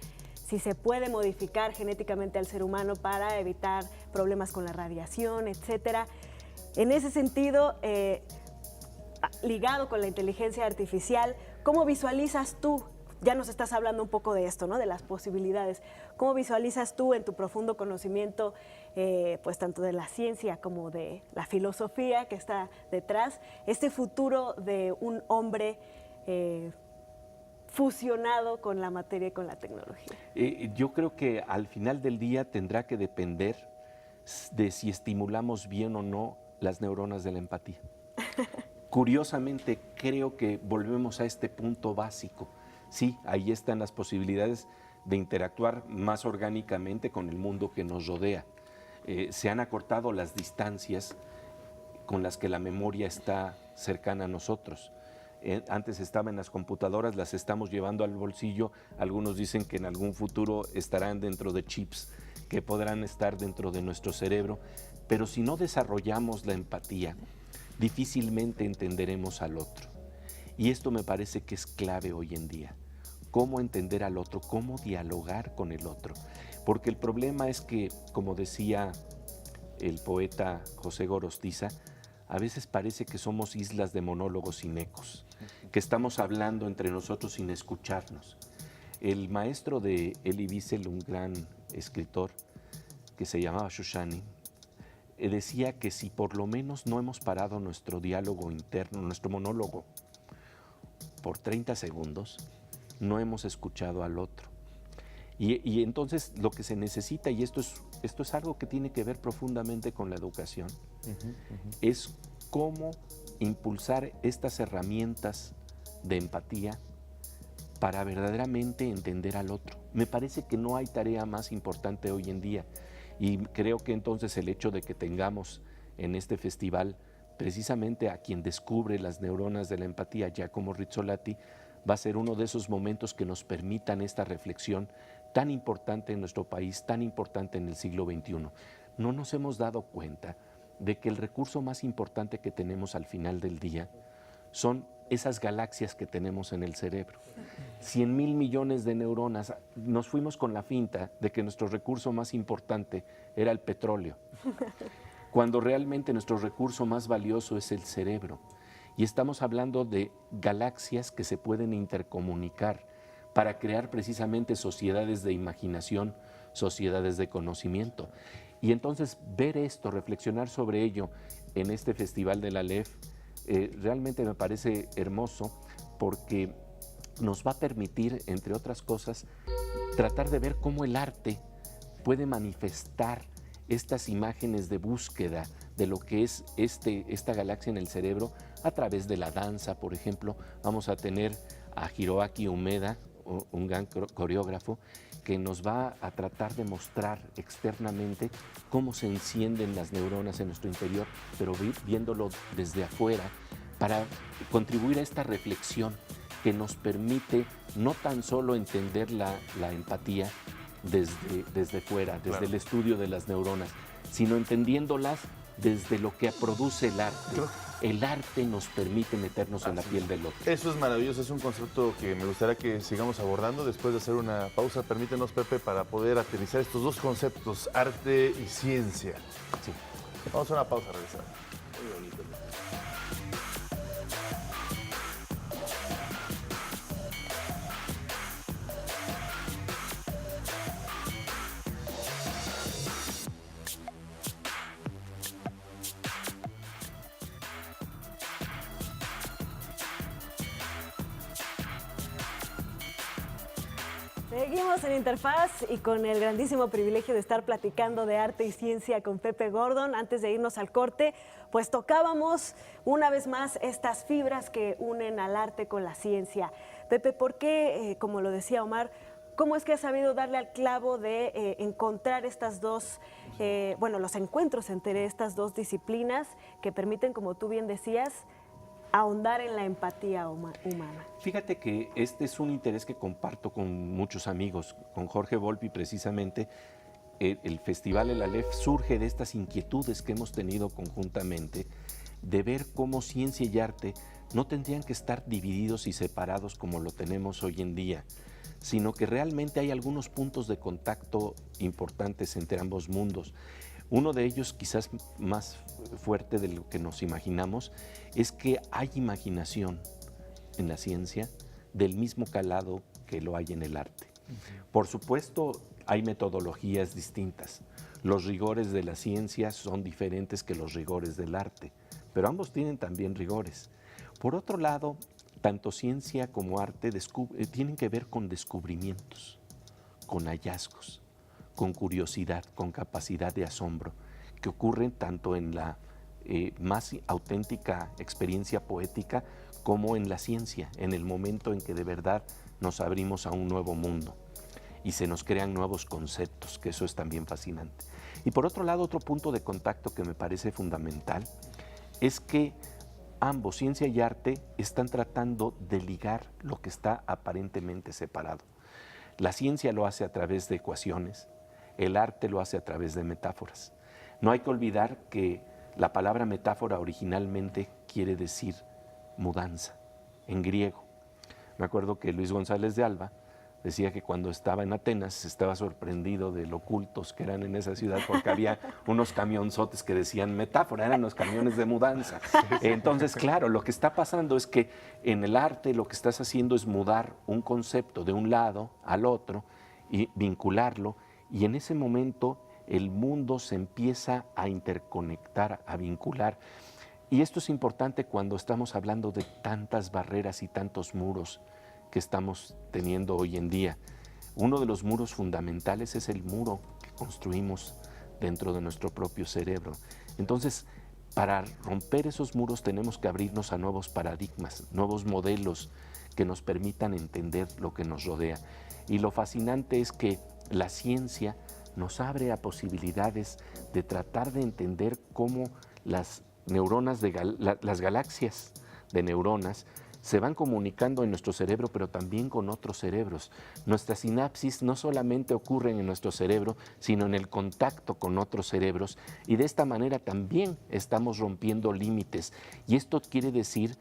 si se puede modificar genéticamente al ser humano para evitar problemas con la radiación, etcétera. En ese sentido, ligado con la inteligencia artificial, ¿cómo visualizas tú? Ya nos estás hablando un poco de esto, ¿no? De las posibilidades. ¿Cómo visualizas tú en tu profundo conocimiento, pues tanto de la ciencia como de la filosofía que está detrás, este futuro de un hombre fusionado con la materia y con la tecnología? Yo creo que al final del día tendrá que depender de si estimulamos bien o no las neuronas de la empatía. Curiosamente, creo que volvemos a este punto básico. Sí, ahí están las posibilidades de interactuar más orgánicamente con el mundo que nos rodea. Se han acortado las distancias con las que la memoria está cercana a nosotros. Antes estaba en las computadoras, las estamos llevando al bolsillo. Algunos dicen que en algún futuro estarán dentro de chips que podrán estar dentro de nuestro cerebro. Pero si no desarrollamos la empatía, difícilmente entenderemos al otro. Y esto me parece que es clave hoy en día. Cómo entender al otro, cómo dialogar con el otro. Porque el problema es que, como decía el poeta José Gorostiza, a veces parece que somos islas de monólogos sin ecos, que estamos hablando entre nosotros sin escucharnos. El maestro de Elie Wiesel, un gran escritor que se llamaba Shoshani, decía que si por lo menos no hemos parado nuestro diálogo interno, nuestro monólogo, por 30 segundos, no hemos escuchado al otro. Y entonces lo que se necesita, y esto es algo que tiene que ver profundamente con la educación, es cómo impulsar estas herramientas de empatía para verdaderamente entender al otro. Me parece que no hay tarea más importante hoy en día y creo que entonces el hecho de que tengamos en este festival precisamente a quien descubre las neuronas de la empatía, Giacomo Rizzolatti, va a ser uno de esos momentos que nos permitan esta reflexión tan importante en nuestro país, tan importante en el siglo XXI. No nos hemos dado cuenta de que el recurso más importante que tenemos al final del día son esas galaxias que tenemos en el cerebro. 100,000 millones de neuronas. Nos fuimos con la finta de que nuestro recurso más importante era el petróleo, cuando realmente nuestro recurso más valioso es el cerebro. Y estamos hablando de galaxias que se pueden intercomunicar para crear precisamente sociedades de imaginación, sociedades de conocimiento. Y entonces ver esto, reflexionar sobre ello en este Festival de la LEF, realmente me parece hermoso porque nos va a permitir, entre otras cosas, tratar de ver cómo el arte puede manifestar estas imágenes de búsqueda de lo que es esta galaxia en el cerebro a través de la danza, por ejemplo. Vamos a tener a Hiroaki Umeda, un gran coreógrafo, que nos va a tratar de mostrar externamente cómo se encienden las neuronas en nuestro interior, pero viéndolo desde afuera, para contribuir a esta reflexión que nos permite no tan solo entender la empatía desde fuera, desde el estudio de las neuronas, sino entendiéndolas desde lo que produce el arte. El arte nos permite meternos en la piel del otro. Eso es maravilloso, es un concepto que me gustaría que sigamos abordando. Después de hacer una pausa, permítenos, Pepe, para poder aterrizar estos dos conceptos, arte y ciencia. Sí. Vamos a una pausa, regresamos. Muy bonito. Seguimos en Interfaz y con el grandísimo privilegio de estar platicando de arte y ciencia con Pepe Gordon. Antes de irnos al corte, pues tocábamos una vez más estas fibras que unen al arte con la ciencia. Pepe, ¿por qué, como lo decía Omar, cómo es que has sabido darle al clavo de encontrar estas dos, los encuentros entre estas dos disciplinas que permiten, como tú bien decías, ahondar en la empatía humana? Fíjate que este es un interés que comparto con muchos amigos, con Jorge Volpi precisamente. El Festival de la LEF surge de estas inquietudes que hemos tenido conjuntamente de ver cómo ciencia y arte no tendrían que estar divididos y separados como lo tenemos hoy en día, sino que realmente hay algunos puntos de contacto importantes entre ambos mundos. Uno de ellos, quizás más fuerte de lo que nos imaginamos, es que hay imaginación en la ciencia del mismo calado que lo hay en el arte. Por supuesto, hay metodologías distintas. Los rigores de la ciencia son diferentes que los rigores del arte, pero ambos tienen también rigores. Por otro lado, tanto ciencia como arte tienen que ver con descubrimientos, con hallazgos, con curiosidad, con capacidad de asombro, que ocurren tanto en la más auténtica experiencia poética como en la ciencia, en el momento en que de verdad nos abrimos a un nuevo mundo y se nos crean nuevos conceptos, que eso es también fascinante. Y por otro lado, otro punto de contacto que me parece fundamental es que ambos, ciencia y arte, están tratando de ligar lo que está aparentemente separado. La ciencia lo hace a través de ecuaciones, el arte lo hace a través de metáforas. No hay que olvidar que la palabra metáfora originalmente quiere decir mudanza, en griego. Me acuerdo que Luis González de Alba decía que cuando estaba en Atenas estaba sorprendido de lo cultos que eran en esa ciudad porque había unos camionzotes que decían metáfora, eran los camiones de mudanza. Entonces, claro, lo que está pasando es que en el arte lo que estás haciendo es mudar un concepto de un lado al otro y vincularlo, y en ese momento el mundo se empieza a interconectar, a vincular. Y esto es importante cuando estamos hablando de tantas barreras y tantos muros que estamos teniendo hoy en día. Uno de los muros fundamentales es el muro que construimos dentro de nuestro propio cerebro. Entonces, para romper esos muros tenemos que abrirnos a nuevos paradigmas, nuevos modelos que nos permitan entender lo que nos rodea. Y lo fascinante es que la ciencia nos abre a posibilidades de tratar de entender cómo las neuronas, las galaxias de neuronas se van comunicando en nuestro cerebro, pero también con otros cerebros. Nuestras sinapsis no solamente ocurren en nuestro cerebro, sino en el contacto con otros cerebros, y de esta manera también estamos rompiendo límites. Y esto quiere decir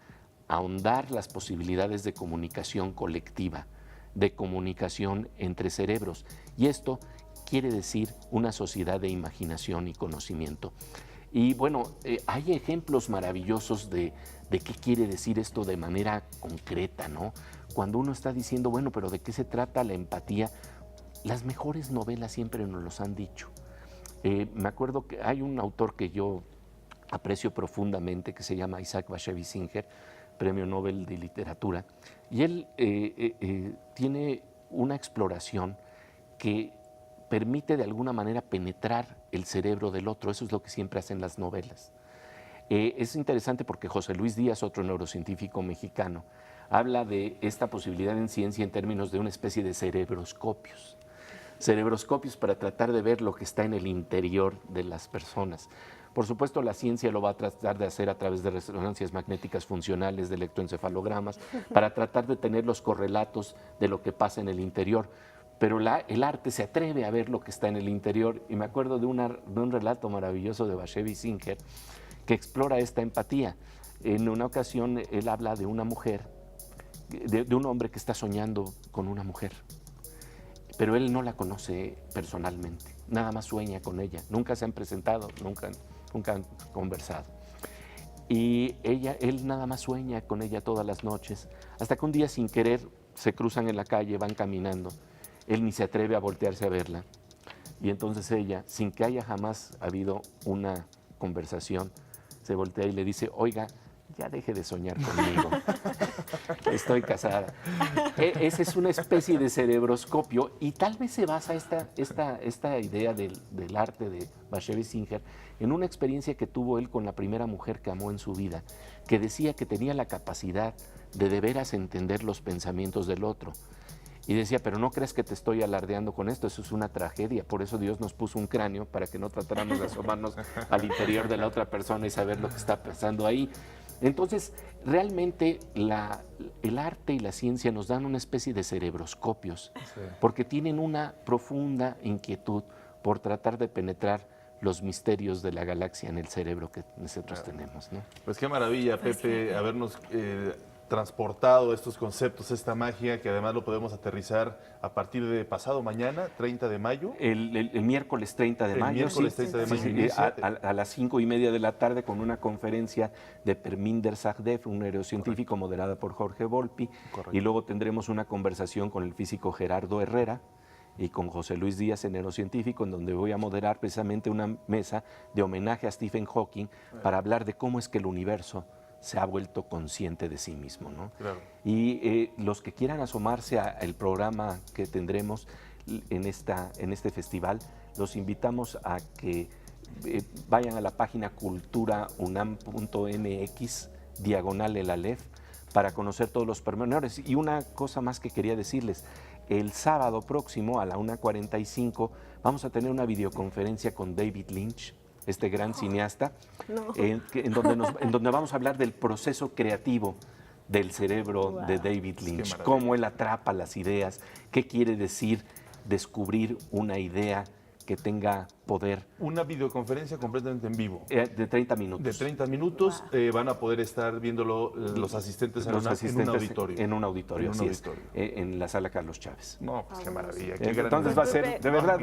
ahondar las posibilidades de comunicación colectiva, de comunicación entre cerebros. Y esto quiere decir una sociedad de imaginación y conocimiento. Y bueno, hay ejemplos maravillosos de qué quiere decir esto de manera concreta, ¿no? Cuando uno está diciendo, bueno, pero ¿de qué se trata la empatía? Las mejores novelas siempre nos los han dicho. Me acuerdo que hay un autor que yo aprecio profundamente que se llama Isaac Bashevis Singer, Premio Nobel de Literatura, y él tiene una exploración que permite de alguna manera penetrar el cerebro del otro. Eso es lo que siempre hacen las novelas. Es interesante porque José Luis Díaz, otro neurocientífico mexicano, habla de esta posibilidad en ciencia en términos de una especie de cerebroscopios. Cerebroscopios para tratar de ver lo que está en el interior de las personas. Por supuesto, la ciencia lo va a tratar de hacer a través de resonancias magnéticas funcionales, de electroencefalogramas, para tratar de tener los correlatos de lo que pasa en el interior. Pero el arte se atreve a ver lo que está en el interior, y me acuerdo de un relato maravilloso de Bashevis Singer que explora esta empatía. En una ocasión él habla de una mujer, de un hombre que está soñando con una mujer, pero él no la conoce personalmente, nada más sueña con ella, nunca se han presentado, nunca han conversado. Y él nada más sueña con ella todas las noches, hasta que un día sin querer se cruzan en la calle, van caminando. Él ni se atreve a voltearse a verla. Y entonces ella, sin que haya jamás habido una conversación, se voltea y le dice, oiga, ya deje de soñar conmigo, estoy casada. Esa es una especie de cerebroscopio, y tal vez se basa esta idea del arte de Bashevis Singer en una experiencia que tuvo él con la primera mujer que amó en su vida, que decía que tenía la capacidad de veras entender los pensamientos del otro. Y decía, pero no creas que te estoy alardeando con esto, eso es una tragedia, por eso Dios nos puso un cráneo para que no tratáramos de asomarnos al interior de la otra persona y saber lo que está pasando ahí. Entonces, realmente el arte y la ciencia nos dan una especie de cerebroscopios, porque tienen una profunda inquietud por tratar de penetrar los misterios de la galaxia en el cerebro que nosotros tenemos, ¿no? Pues qué maravilla, Pepe, habernos transportado estos conceptos, esta magia, que además lo podemos aterrizar a partir de pasado mañana, 30 de mayo. El miércoles 30 de mayo. El miércoles 30 de mayo. A las 5:30 de la tarde, con una conferencia de Perminder Sagdev, un neurocientífico, moderada por Jorge Volpi. Correcto. Y luego tendremos una conversación con el físico Gerardo Herrera y con José Luis Díaz, el neurocientífico, en donde voy a moderar precisamente una mesa de homenaje a Stephen Hawking para hablar de cómo es que el universo se ha vuelto consciente de sí mismo, ¿no? Claro. Y los que quieran asomarse al programa que tendremos en este festival, los invitamos a que vayan a la página culturaunam.mx/el para conocer todos los pormenores. Y una cosa más que quería decirles, el sábado próximo a la 1:45 vamos a tener una videoconferencia con David Lynch, este gran cineasta, en donde vamos a hablar del proceso creativo del cerebro de David Lynch, cómo él atrapa las ideas, qué quiere decir descubrir una idea que tenga poder. Una videoconferencia completamente en vivo. De 30 minutos. De 30 minutos van a poder estar viéndolo los asistentes en un auditorio. En un auditorio, así es, en la sala Carlos Chávez. No, pues qué maravilla. Entonces va a ser, de verdad,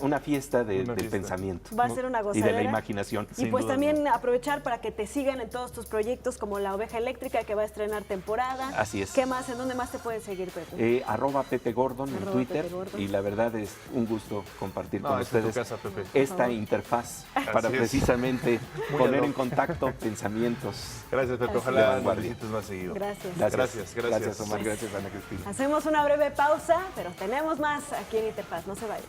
una fiesta del pensamiento. Va a ser una gozadera. Y de la imaginación. Y pues también aprovechar para que te sigan en todos tus proyectos, como La Oveja Eléctrica, que va a estrenar temporada. Así es. ¿Qué más? ¿En dónde más te pueden seguir, Pepe? @Pepe Gordon en Twitter. Y la verdad es un gusto compartir con ustedes esta interfaz para precisamente poner en contacto pensamientos. Gracias, Pepe. Ojalá nos visites más seguido. Gracias. Gracias, Omar. Gracias, Ana Cristina. Hacemos una breve pausa, pero tenemos más aquí en Interfaz. No se vayan.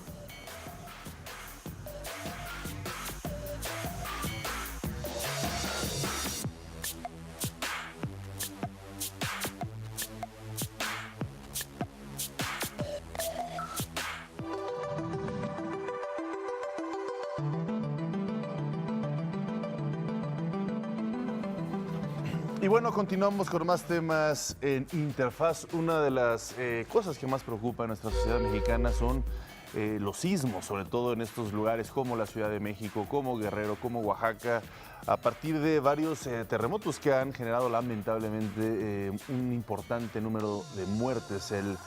Y bueno, continuamos con más temas en Interfaz. Una de las cosas que más preocupa a nuestra sociedad mexicana son los sismos, sobre todo en estos lugares como la Ciudad de México, como Guerrero, como Oaxaca, a partir de varios terremotos que han generado lamentablemente un importante número de muertes. El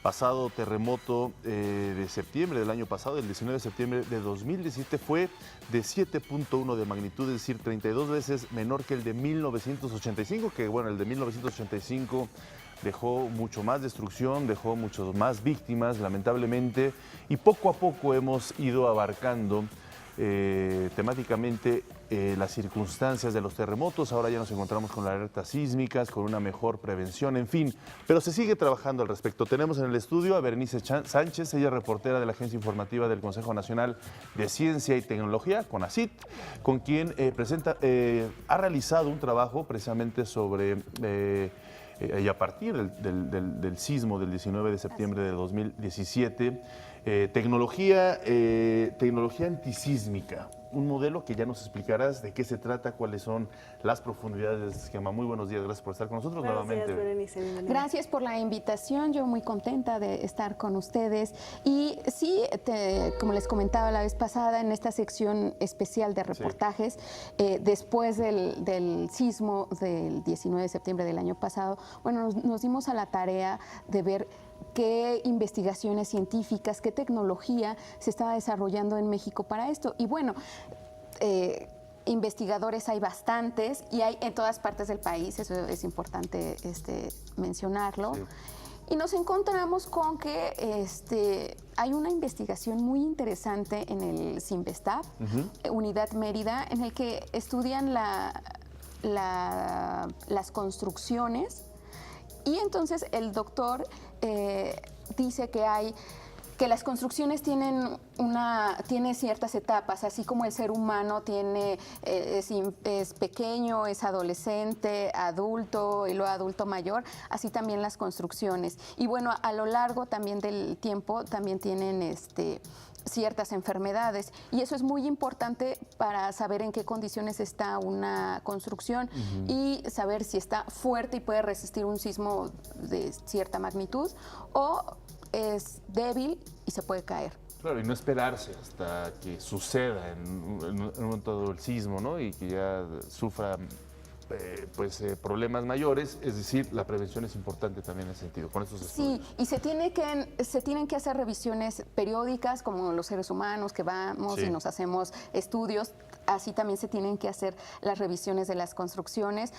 pasado terremoto de septiembre del año pasado, el 19 de septiembre de 2017, fue de 7.1 de magnitud, es decir, 32 veces menor que el de 1985, que bueno, el de 1985 dejó mucho más destrucción, dejó muchas más víctimas, lamentablemente, y poco a poco hemos ido abarcando temáticamente las circunstancias de los terremotos. Ahora ya nos encontramos con las alertas sísmicas, con una mejor prevención, en fin, pero se sigue trabajando al respecto. Tenemos en el estudio a Berenice Sánchez, ella es reportera de la Agencia Informativa del Consejo Nacional de Ciencia y Tecnología, CONACYT, con quien ha realizado un trabajo precisamente sobre y a partir del sismo del 19 de septiembre de 2017, tecnología antisísmica, un modelo que ya nos explicarás de qué se trata, cuáles son las profundidades de este esquema. Muy buenos días, gracias por estar con nosotros nuevamente. Berenice, gracias por la invitación, yo muy contenta de estar con ustedes. Y sí, como les comentaba la vez pasada, en esta sección especial de reportajes, después del sismo del 19 de septiembre del año pasado, bueno, nos dimos a la tarea de ver qué investigaciones científicas, qué tecnología se estaba desarrollando en México para esto. Y bueno, investigadores hay bastantes y hay en todas partes del país, eso es importante mencionarlo. Sí. Y nos encontramos con que hay una investigación muy interesante en el CIMBESTAB, Unidad Mérida, en el que estudian las construcciones. Y entonces el doctor dice que las construcciones tienen ciertas etapas, así como el ser humano es pequeño, es adolescente, adulto y luego adulto mayor, así también las construcciones. Y bueno, a lo largo también del tiempo también tienen ciertas enfermedades, y eso es muy importante para saber en qué condiciones está una construcción y saber si está fuerte y puede resistir un sismo de cierta magnitud o es débil y se puede caer. Claro, y no esperarse hasta que suceda en un momento el sismo, ¿no? Y que ya sufra problemas mayores, es decir, la prevención es importante también en ese sentido, con estos estudios. Sí, y se tienen que hacer revisiones periódicas, como los seres humanos que vamos y nos hacemos estudios, así también se tienen que hacer las revisiones de las construcciones.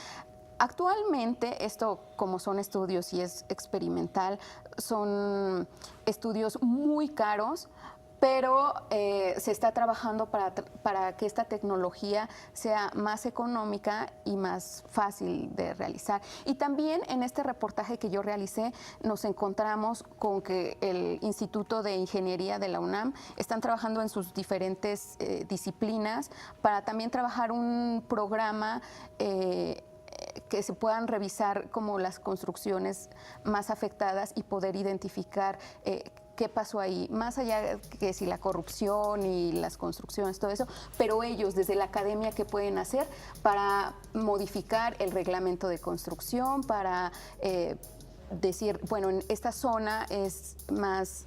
Actualmente, esto como son estudios y es experimental, son estudios muy caros, pero se está trabajando para que esta tecnología sea más económica y más fácil de realizar. Y también en este reportaje que yo realicé nos encontramos con que el Instituto de Ingeniería de la UNAM están trabajando en sus diferentes disciplinas para también trabajar un programa que se puedan revisar como las construcciones más afectadas y poder identificar qué pasó ahí, más allá que si la corrupción y las construcciones, todo eso, pero ellos desde la academia qué pueden hacer para modificar el reglamento de construcción, para decir, bueno, en esta zona es más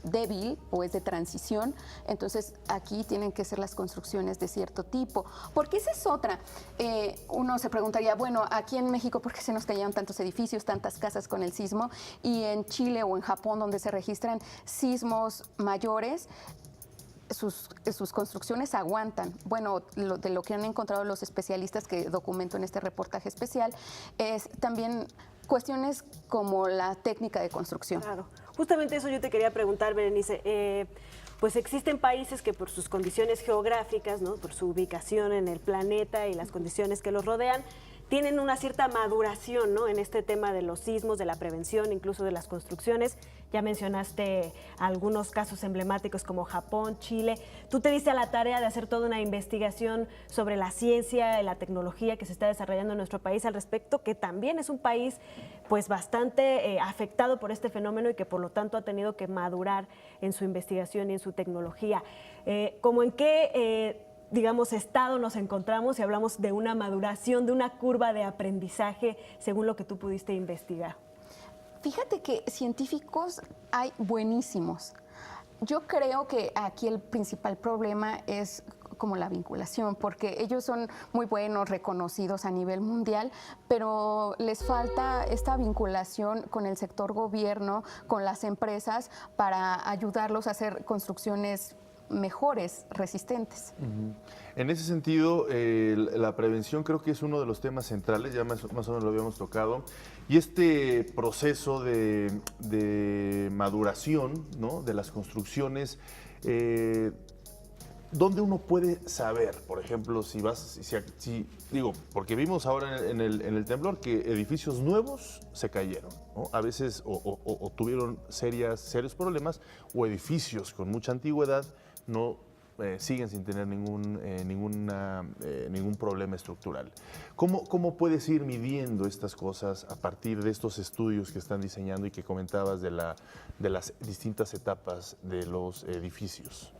débil o es de transición, entonces aquí tienen que ser las construcciones de cierto tipo, porque esa es otra. Uno se preguntaría, bueno, aquí en México, ¿por qué se nos cayeron tantos edificios, tantas casas con el sismo? Y en Chile o en Japón, donde se registran sismos mayores, sus construcciones aguantan. Bueno, de lo que han encontrado los especialistas que documento en este reportaje especial, es también cuestiones como la técnica de construcción. Claro, justamente eso yo te quería preguntar, Berenice. Pues existen países que por sus condiciones geográficas, ¿no?, por su ubicación en el planeta y las condiciones que los rodean, tienen una cierta maduración, ¿no?, en este tema de los sismos, de la prevención, incluso de las construcciones. Ya mencionaste algunos casos emblemáticos como Japón, Chile. Tú te diste a la tarea de hacer toda una investigación sobre la ciencia y la tecnología que se está desarrollando en nuestro país al respecto, que también es un país pues bastante afectado por este fenómeno y que por lo tanto ha tenido que madurar en su investigación y en su tecnología. ¿Cómo en qué digamos, estado nos encontramos si hablamos de una maduración, de una curva de aprendizaje, según lo que tú pudiste investigar? Fíjate que científicos hay buenísimos. Yo creo que aquí el principal problema es como la vinculación, porque ellos son muy buenos, reconocidos a nivel mundial, pero les falta esta vinculación con el sector gobierno, con las empresas, para ayudarlos a hacer construcciones mejores, resistentes. En ese sentido, la prevención creo que es uno de los temas centrales, ya más o menos lo habíamos tocado, y este proceso de maduración, ¿no?, de las construcciones, ¿dónde uno puede saber, por ejemplo, digo, porque vimos ahora en el temblor que edificios nuevos se cayeron, ¿no? A veces o tuvieron serios problemas, o edificios con mucha antigüedad no siguen sin tener ningún problema estructural. ¿Cómo puedes ir midiendo estas cosas a partir de estos estudios que están diseñando y que comentabas de las distintas etapas de los edificios?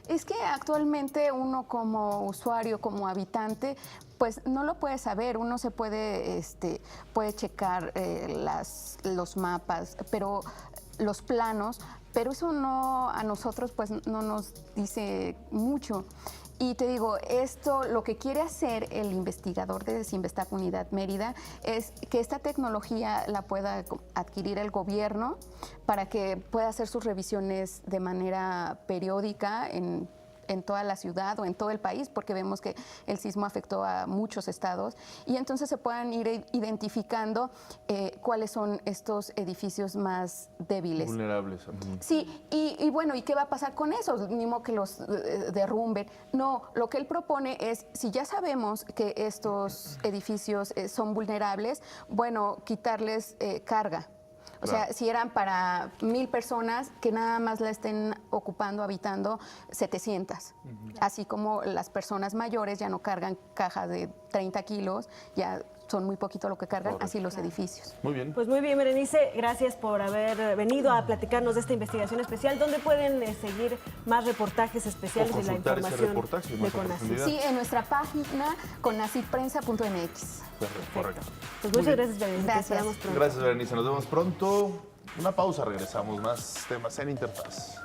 Es que actualmente uno como usuario, como habitante, pues no lo puede saber. Uno se puede checar los mapas, pero los planos, pero eso no, a nosotros pues no nos dice mucho. Y te digo, esto lo que quiere hacer el investigador de Desinvestac Unidad Mérida es que esta tecnología la pueda adquirir el gobierno para que pueda hacer sus revisiones de manera periódica en toda la ciudad o en todo el país, porque vemos que el sismo afectó a muchos estados, y entonces se puedan ir identificando cuáles son estos edificios más débiles. Vulnerables. Sí, y bueno, ¿y qué va a pasar con esos? Ni modo que los derrumben. No, lo que él propone es, si ya sabemos que estos edificios son vulnerables, bueno, quitarles carga. O sea, si eran para 1000 personas, que nada más la estén ocupando, habitando 700. Así como las personas mayores ya no cargan cajas de 30 kilos, ya son muy poquito lo que cargan, así los edificios. Muy bien. Pues muy bien, Berenice, gracias por haber venido a platicarnos de esta investigación especial. ¿Dónde pueden seguir más reportajes especiales y la información de CONACYT? Sí, en nuestra página conacitprensa.mx. Correcto. Pues muchas gracias, Berenice. Gracias. Te esperamos pronto. Gracias, Berenice. Nos vemos pronto. Una pausa, regresamos. Más temas en Interfaz.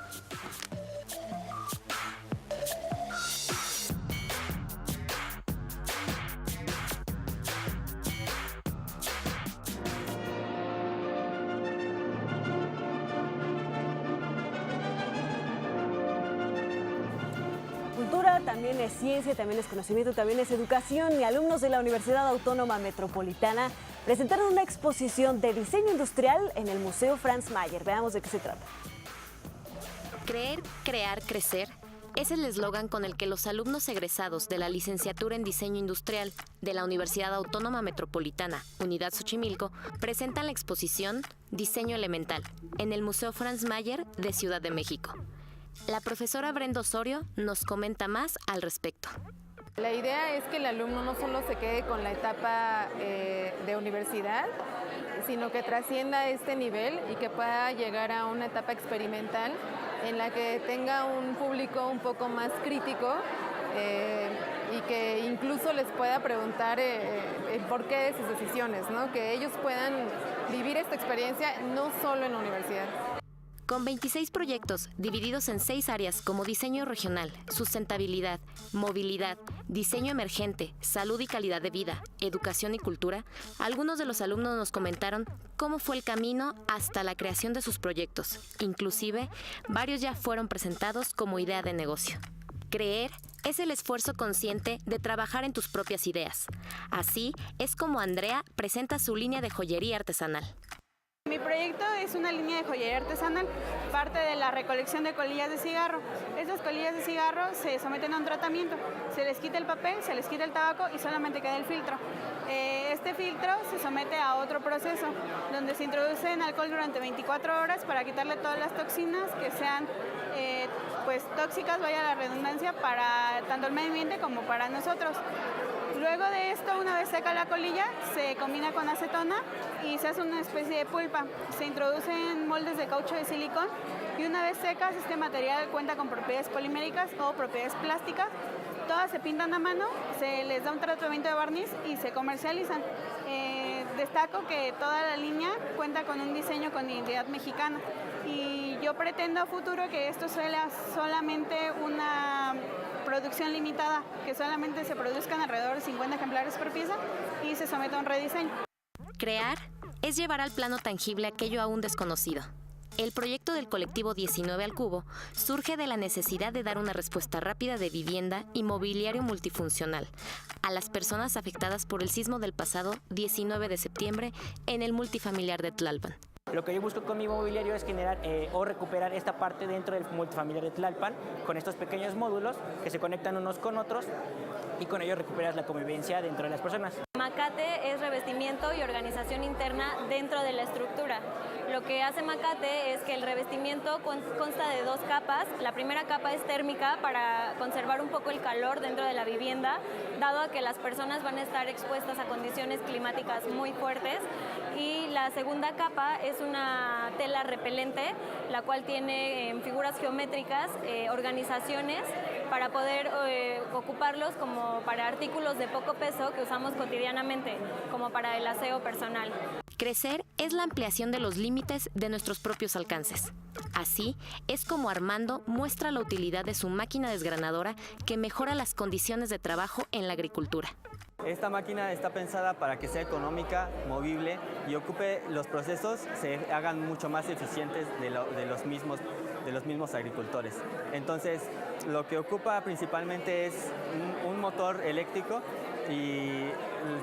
También es ciencia, también es conocimiento, también es educación, y alumnos de la Universidad Autónoma Metropolitana presentaron una exposición de diseño industrial en el Museo Franz Mayer. Veamos de qué se trata. Creer, crear, crecer es el eslogan con el que los alumnos egresados de la licenciatura en Diseño Industrial de la Universidad Autónoma Metropolitana, Unidad Xochimilco, presentan la exposición Diseño Elemental en el Museo Franz Mayer de Ciudad de México. La profesora Brenda Osorio nos comenta más al respecto. La idea es que el alumno no solo se quede con la etapa de universidad, sino que trascienda este nivel y que pueda llegar a una etapa experimental en la que tenga un público un poco más crítico y que incluso les pueda preguntar el porqué de sus decisiones, ¿no? Que ellos puedan vivir esta experiencia no solo en la universidad. Con 26 proyectos divididos en 6 áreas como diseño regional, sustentabilidad, movilidad, diseño emergente, salud y calidad de vida, educación y cultura, algunos de los alumnos nos comentaron cómo fue el camino hasta la creación de sus proyectos. Inclusive, varios ya fueron presentados como idea de negocio. Creer es el esfuerzo consciente de trabajar en tus propias ideas. Así es como Andrea presenta su línea de joyería artesanal. Mi proyecto es una línea de joyería artesanal, parte de la recolección de colillas de cigarro. Estas colillas de cigarro se someten a un tratamiento, se les quita el papel, se les quita el tabaco y solamente queda el filtro. Este filtro se somete a otro proceso, donde se introduce en alcohol durante 24 horas para quitarle todas las toxinas que sean tóxicas, vaya la redundancia, para tanto el medio ambiente como para nosotros. Luego de esto, una vez seca la colilla, se combina con acetona y se hace una especie de pulpa. Se introduce en moldes de caucho de silicón y una vez secas, este material cuenta con propiedades poliméricas o propiedades plásticas Todas se pintan a mano, se les da un tratamiento de barniz y se comercializan. Destaco que toda la línea cuenta con un diseño con identidad mexicana y yo pretendo a futuro que esto sea solamente una producción limitada, que solamente se produzcan alrededor de 50 ejemplares por pieza y se someta a un rediseño. Crear es llevar al plano tangible aquello aún desconocido. El proyecto del colectivo 19 al Cubo surge de la necesidad de dar una respuesta rápida de vivienda y mobiliario multifuncional a las personas afectadas por el sismo del pasado 19 de septiembre en el multifamiliar de Tlalpan. Lo que yo busco con mi mobiliario es generar o recuperar esta parte dentro del multifamiliar de Tlalpan con estos pequeños módulos que se conectan unos con otros y con ello recuperas la convivencia dentro de las personas. Macate es revestimiento y organización interna dentro de la estructura. Lo que hace Macate es que el revestimiento consta de 2 capas. La primera capa es térmica para conservar un poco el calor dentro de la vivienda, dado a que las personas van a estar expuestas a condiciones climáticas muy fuertes. Y la segunda capa es una tela repelente, la cual tiene figuras geométricas, organizaciones, para poder ocuparlos como para artículos de poco peso que usamos cotidianamente, como para el aseo personal. Crecer es la ampliación de los límites de nuestros propios alcances. Así es como Armando muestra la utilidad de su máquina desgranadora que mejora las condiciones de trabajo en la agricultura. Esta máquina está pensada para que sea económica, movible y ocupe los procesos, se hagan mucho más eficientes de los mismos agricultores. Entonces, lo que ocupa principalmente es un motor eléctrico y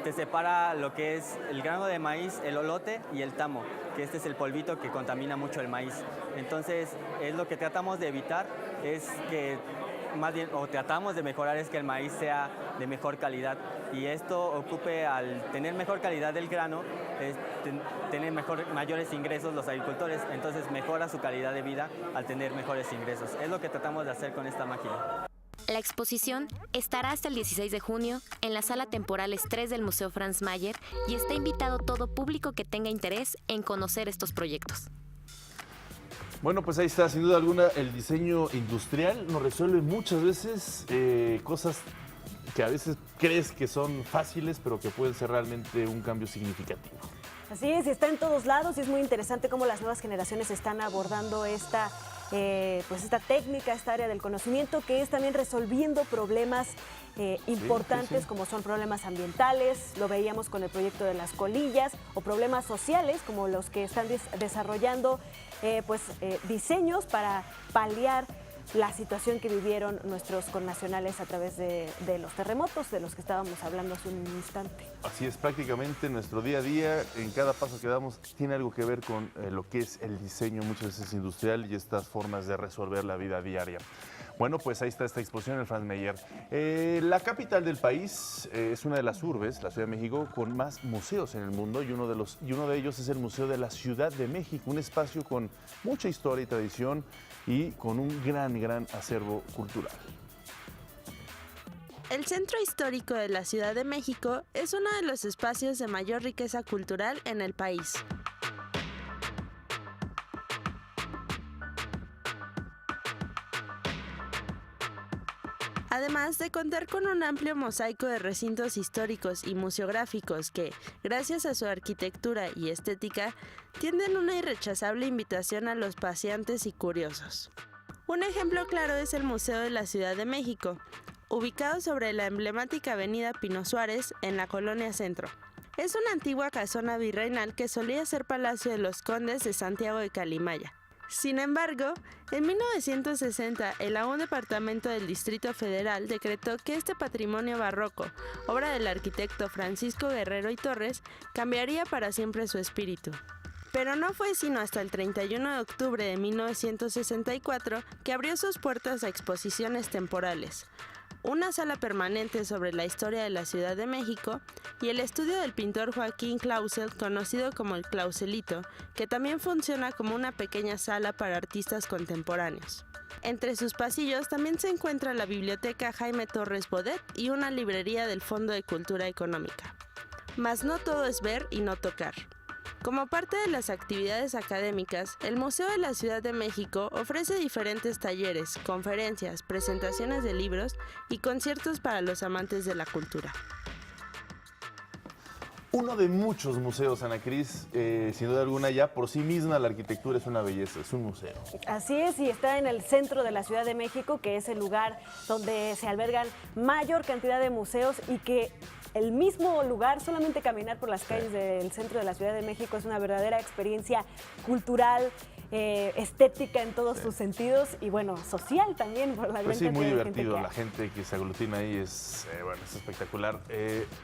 te separa lo que es el grano de maíz, el olote y el tamo, que este es el polvito que contamina mucho el maíz. Entonces, es lo que tratamos de evitar, es que más bien, o tratamos de mejorar, es que el maíz sea de mejor calidad y esto ocupe, al tener mejor calidad del grano, tener mayores ingresos los agricultores, entonces mejora su calidad de vida al tener mejores ingresos. Es lo que tratamos de hacer con esta máquina. La exposición estará hasta el 16 de junio en la Sala Temporales 3 del Museo Franz Mayer y está invitado todo público que tenga interés en conocer estos proyectos. Bueno, pues ahí está, sin duda alguna, el diseño industrial nos resuelve muchas veces cosas que a veces crees que son fáciles, pero que pueden ser realmente un cambio significativo. Así es, está en todos lados y es muy interesante cómo las nuevas generaciones están abordando esta técnica, esta área del conocimiento, que es también resolviendo problemas importantes, como son problemas ambientales, lo veíamos con el proyecto de las colillas, o problemas sociales como los que están desarrollando diseños para paliar la situación que vivieron nuestros connacionales a través de los terremotos, de los que estábamos hablando hace un instante. Así es, prácticamente nuestro día a día, en cada paso que damos, tiene algo que ver con lo que es el diseño, muchas veces industrial, y estas formas de resolver la vida diaria. Bueno, pues ahí está esta exposición en el Franz Mayer. La capital del país es una de las urbes, la Ciudad de México, con más museos en el mundo, y uno de ellos es el Museo de la Ciudad de México, un espacio con mucha historia y tradición y con un gran acervo cultural. El Centro Histórico de la Ciudad de México es uno de los espacios de mayor riqueza cultural en el país. Además de contar con un amplio mosaico de recintos históricos y museográficos que, gracias a su arquitectura y estética, tienden una irrechazable invitación a los paseantes y curiosos. Un ejemplo claro es el Museo de la Ciudad de México, ubicado sobre la emblemática avenida Pino Suárez en la Colonia Centro. Es una antigua casona virreinal que solía ser palacio de los condes de Santiago de Calimaya. Sin embargo, en 1960, el aún departamento del Distrito Federal decretó que este patrimonio barroco, obra del arquitecto Francisco Guerrero y Torres, cambiaría para siempre su espíritu. Pero no fue sino hasta el 31 de octubre de 1964 que abrió sus puertas a exposiciones temporales, una sala permanente sobre la historia de la Ciudad de México y el estudio del pintor Joaquín Clausel, conocido como el Clauselito, que también funciona como una pequeña sala para artistas contemporáneos. Entre sus pasillos también se encuentra la Biblioteca Jaime Torres Bodet y una librería del Fondo de Cultura Económica. Mas no todo es ver y no tocar. Como parte de las actividades académicas, el Museo de la Ciudad de México ofrece diferentes talleres, conferencias, presentaciones de libros y conciertos para los amantes de la cultura. Uno de muchos museos, Ana Cris, sin duda alguna, ya por sí misma la arquitectura es una belleza, es un museo. Así es, y está en el centro de la Ciudad de México, que es el lugar donde se albergan mayor cantidad de museos y que el mismo lugar, solamente caminar por las calles del centro de la Ciudad de México es una verdadera experiencia cultural, estética en todos sus sentidos y bueno, social también por la gran Pues sí, muy cantidad de gente divertido, que la gente que se aglutina ahí es espectacular.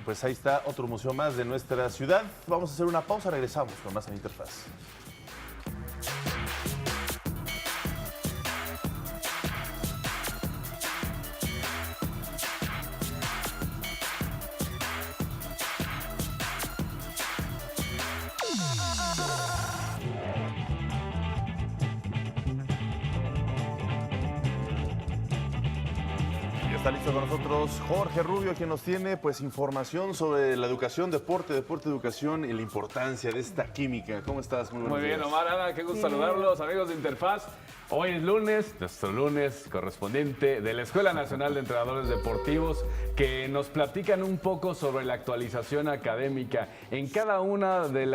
Pues ahí está otro museo más de nuestra ciudad. Vamos a hacer una pausa, regresamos con más en Interfaz. Está listo con nosotros Jorge Rubio, quien nos tiene pues información sobre la educación, deporte, educación y la importancia de esta química. ¿Cómo estás? Muy bien, Omar, Ana, qué gusto saludarlos, amigos de Interfaz. Hoy es lunes, nuestro lunes correspondiente de la Escuela Nacional de Entrenadores Deportivos, que nos platican un poco sobre la actualización académica. En cada una de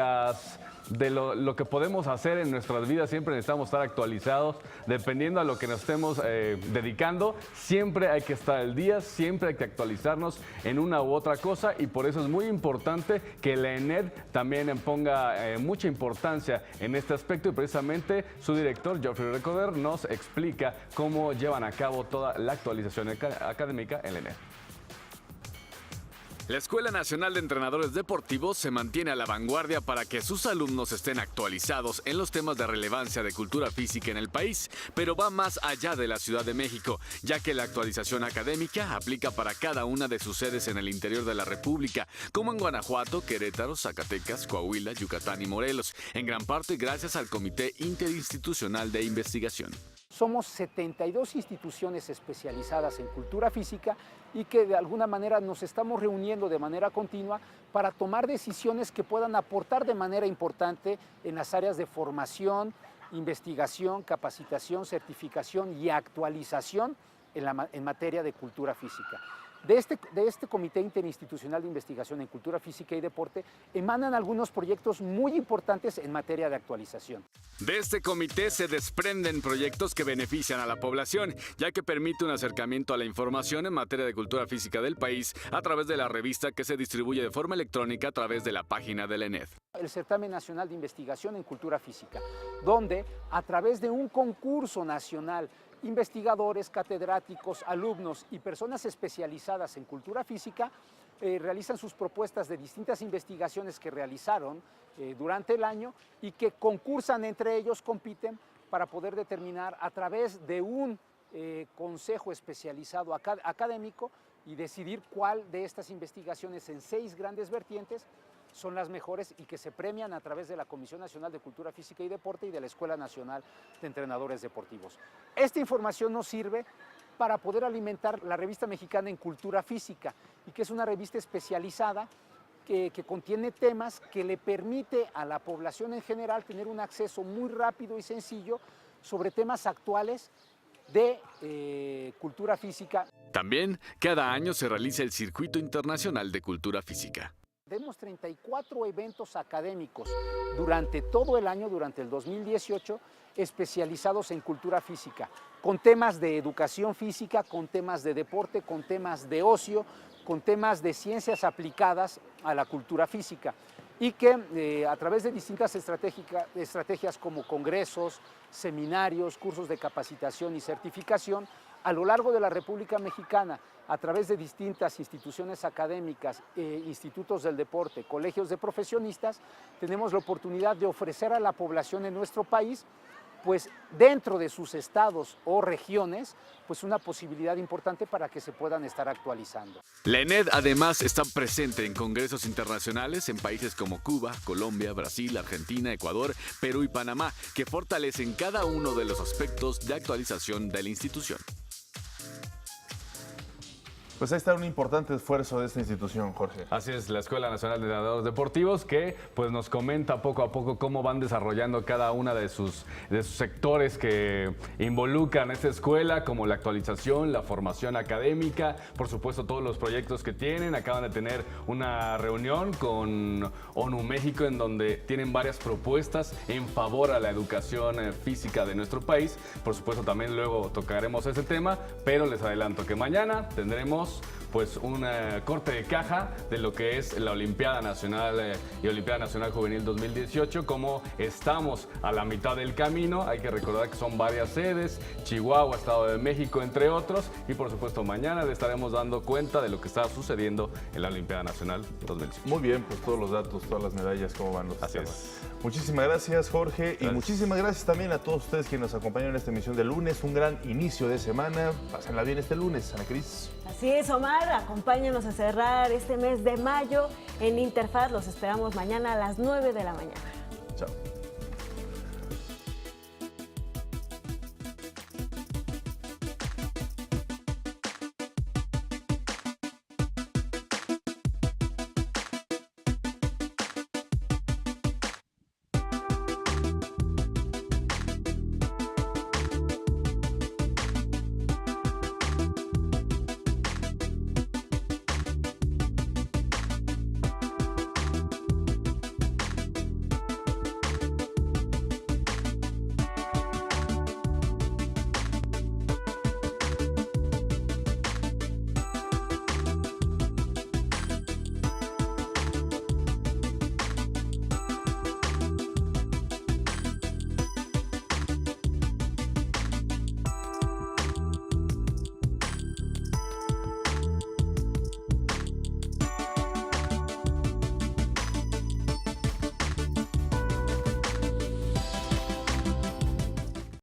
lo que podemos hacer en nuestras vidas, siempre necesitamos estar actualizados, dependiendo a lo que nos estemos dedicando, siempre hay que estar al día, siempre hay que actualizarnos en una u otra cosa y por eso es muy importante que la ENED también ponga mucha importancia en este aspecto y precisamente su director, Geoffrey Recoder, nos explica cómo llevan a cabo toda la actualización académica en la ENED. La Escuela Nacional de Entrenadores Deportivos se mantiene a la vanguardia para que sus alumnos estén actualizados en los temas de relevancia de cultura física en el país, pero va más allá de la Ciudad de México, ya que la actualización académica aplica para cada una de sus sedes en el interior de la República, como en Guanajuato, Querétaro, Zacatecas, Coahuila, Yucatán y Morelos, en gran parte gracias al Comité Interinstitucional de Investigación. Somos 72 instituciones especializadas en cultura física y que de alguna manera nos estamos reuniendo de manera continua para tomar decisiones que puedan aportar de manera importante en las áreas de formación, investigación, capacitación, certificación y actualización en materia de cultura física. De este Comité Interinstitucional de Investigación en Cultura Física y Deporte emanan algunos proyectos muy importantes en materia de actualización. De este comité se desprenden proyectos que benefician a la población, ya que permite un acercamiento a la información en materia de cultura física del país a través de la revista que se distribuye de forma electrónica a través de la página de la ENED. El Certamen Nacional de Investigación en Cultura Física, donde a través de un concurso nacional, investigadores, catedráticos, alumnos y personas especializadas en cultura física realizan sus propuestas de distintas investigaciones que realizaron durante el año y que concursan entre ellos, compiten para poder determinar a través de un consejo especializado académico y decidir cuál de estas investigaciones en 6 grandes vertientes son las mejores y que se premian a través de la Comisión Nacional de Cultura Física y Deporte y de la Escuela Nacional de Entrenadores Deportivos. Esta información nos sirve para poder alimentar la revista mexicana en cultura física y que es una revista especializada que contiene temas que le permite a la población en general tener un acceso muy rápido y sencillo sobre temas actuales de cultura física. También, cada año se realiza el Circuito Internacional de Cultura Física. Tenemos 34 eventos académicos durante todo el año, durante el 2018, especializados en cultura física, con temas de educación física, con temas de deporte, con temas de ocio, con temas de ciencias aplicadas a la cultura física y que a través de distintas estrategias como congresos, seminarios, cursos de capacitación y certificación, a lo largo de la República Mexicana, a través de distintas instituciones académicas, institutos del deporte, colegios de profesionistas, tenemos la oportunidad de ofrecer a la población en nuestro país, pues dentro de sus estados o regiones, pues una posibilidad importante para que se puedan estar actualizando. La ENED además está presente en congresos internacionales en países como Cuba, Colombia, Brasil, Argentina, Ecuador, Perú y Panamá, que fortalecen cada uno de los aspectos de actualización de la institución. Pues ahí está un importante esfuerzo de esta institución, Jorge. Así es, la Escuela Nacional de Entrenadores Deportivos, que pues nos comenta poco a poco cómo van desarrollando cada una de sus sectores que involucran esta escuela, como la actualización, la formación académica, por supuesto todos los proyectos que tienen. Acaban de tener una reunión con ONU México en donde tienen varias propuestas en favor a la educación física de nuestro país. Por supuesto también luego tocaremos ese tema, pero les adelanto que mañana tendremos pues un corte de caja de lo que es la Olimpiada Nacional y Olimpiada Nacional Juvenil 2018. Como estamos a la mitad del camino, hay que recordar que son varias sedes, Chihuahua, Estado de México, entre otros, y por supuesto mañana le estaremos dando cuenta de lo que está sucediendo en la Olimpiada Nacional 2018. Muy bien, pues todos los datos, todas las medallas, cómo van los temas. Muchísimas gracias, Jorge, y muchísimas gracias también a todos ustedes que nos acompañan en esta emisión de lunes. Un gran inicio de semana. Pásenla bien este lunes, Ana Cris. Así es, Omar, acompáñanos a cerrar este mes de mayo en Interfaz. Los esperamos mañana a las 9 de la mañana. Chao.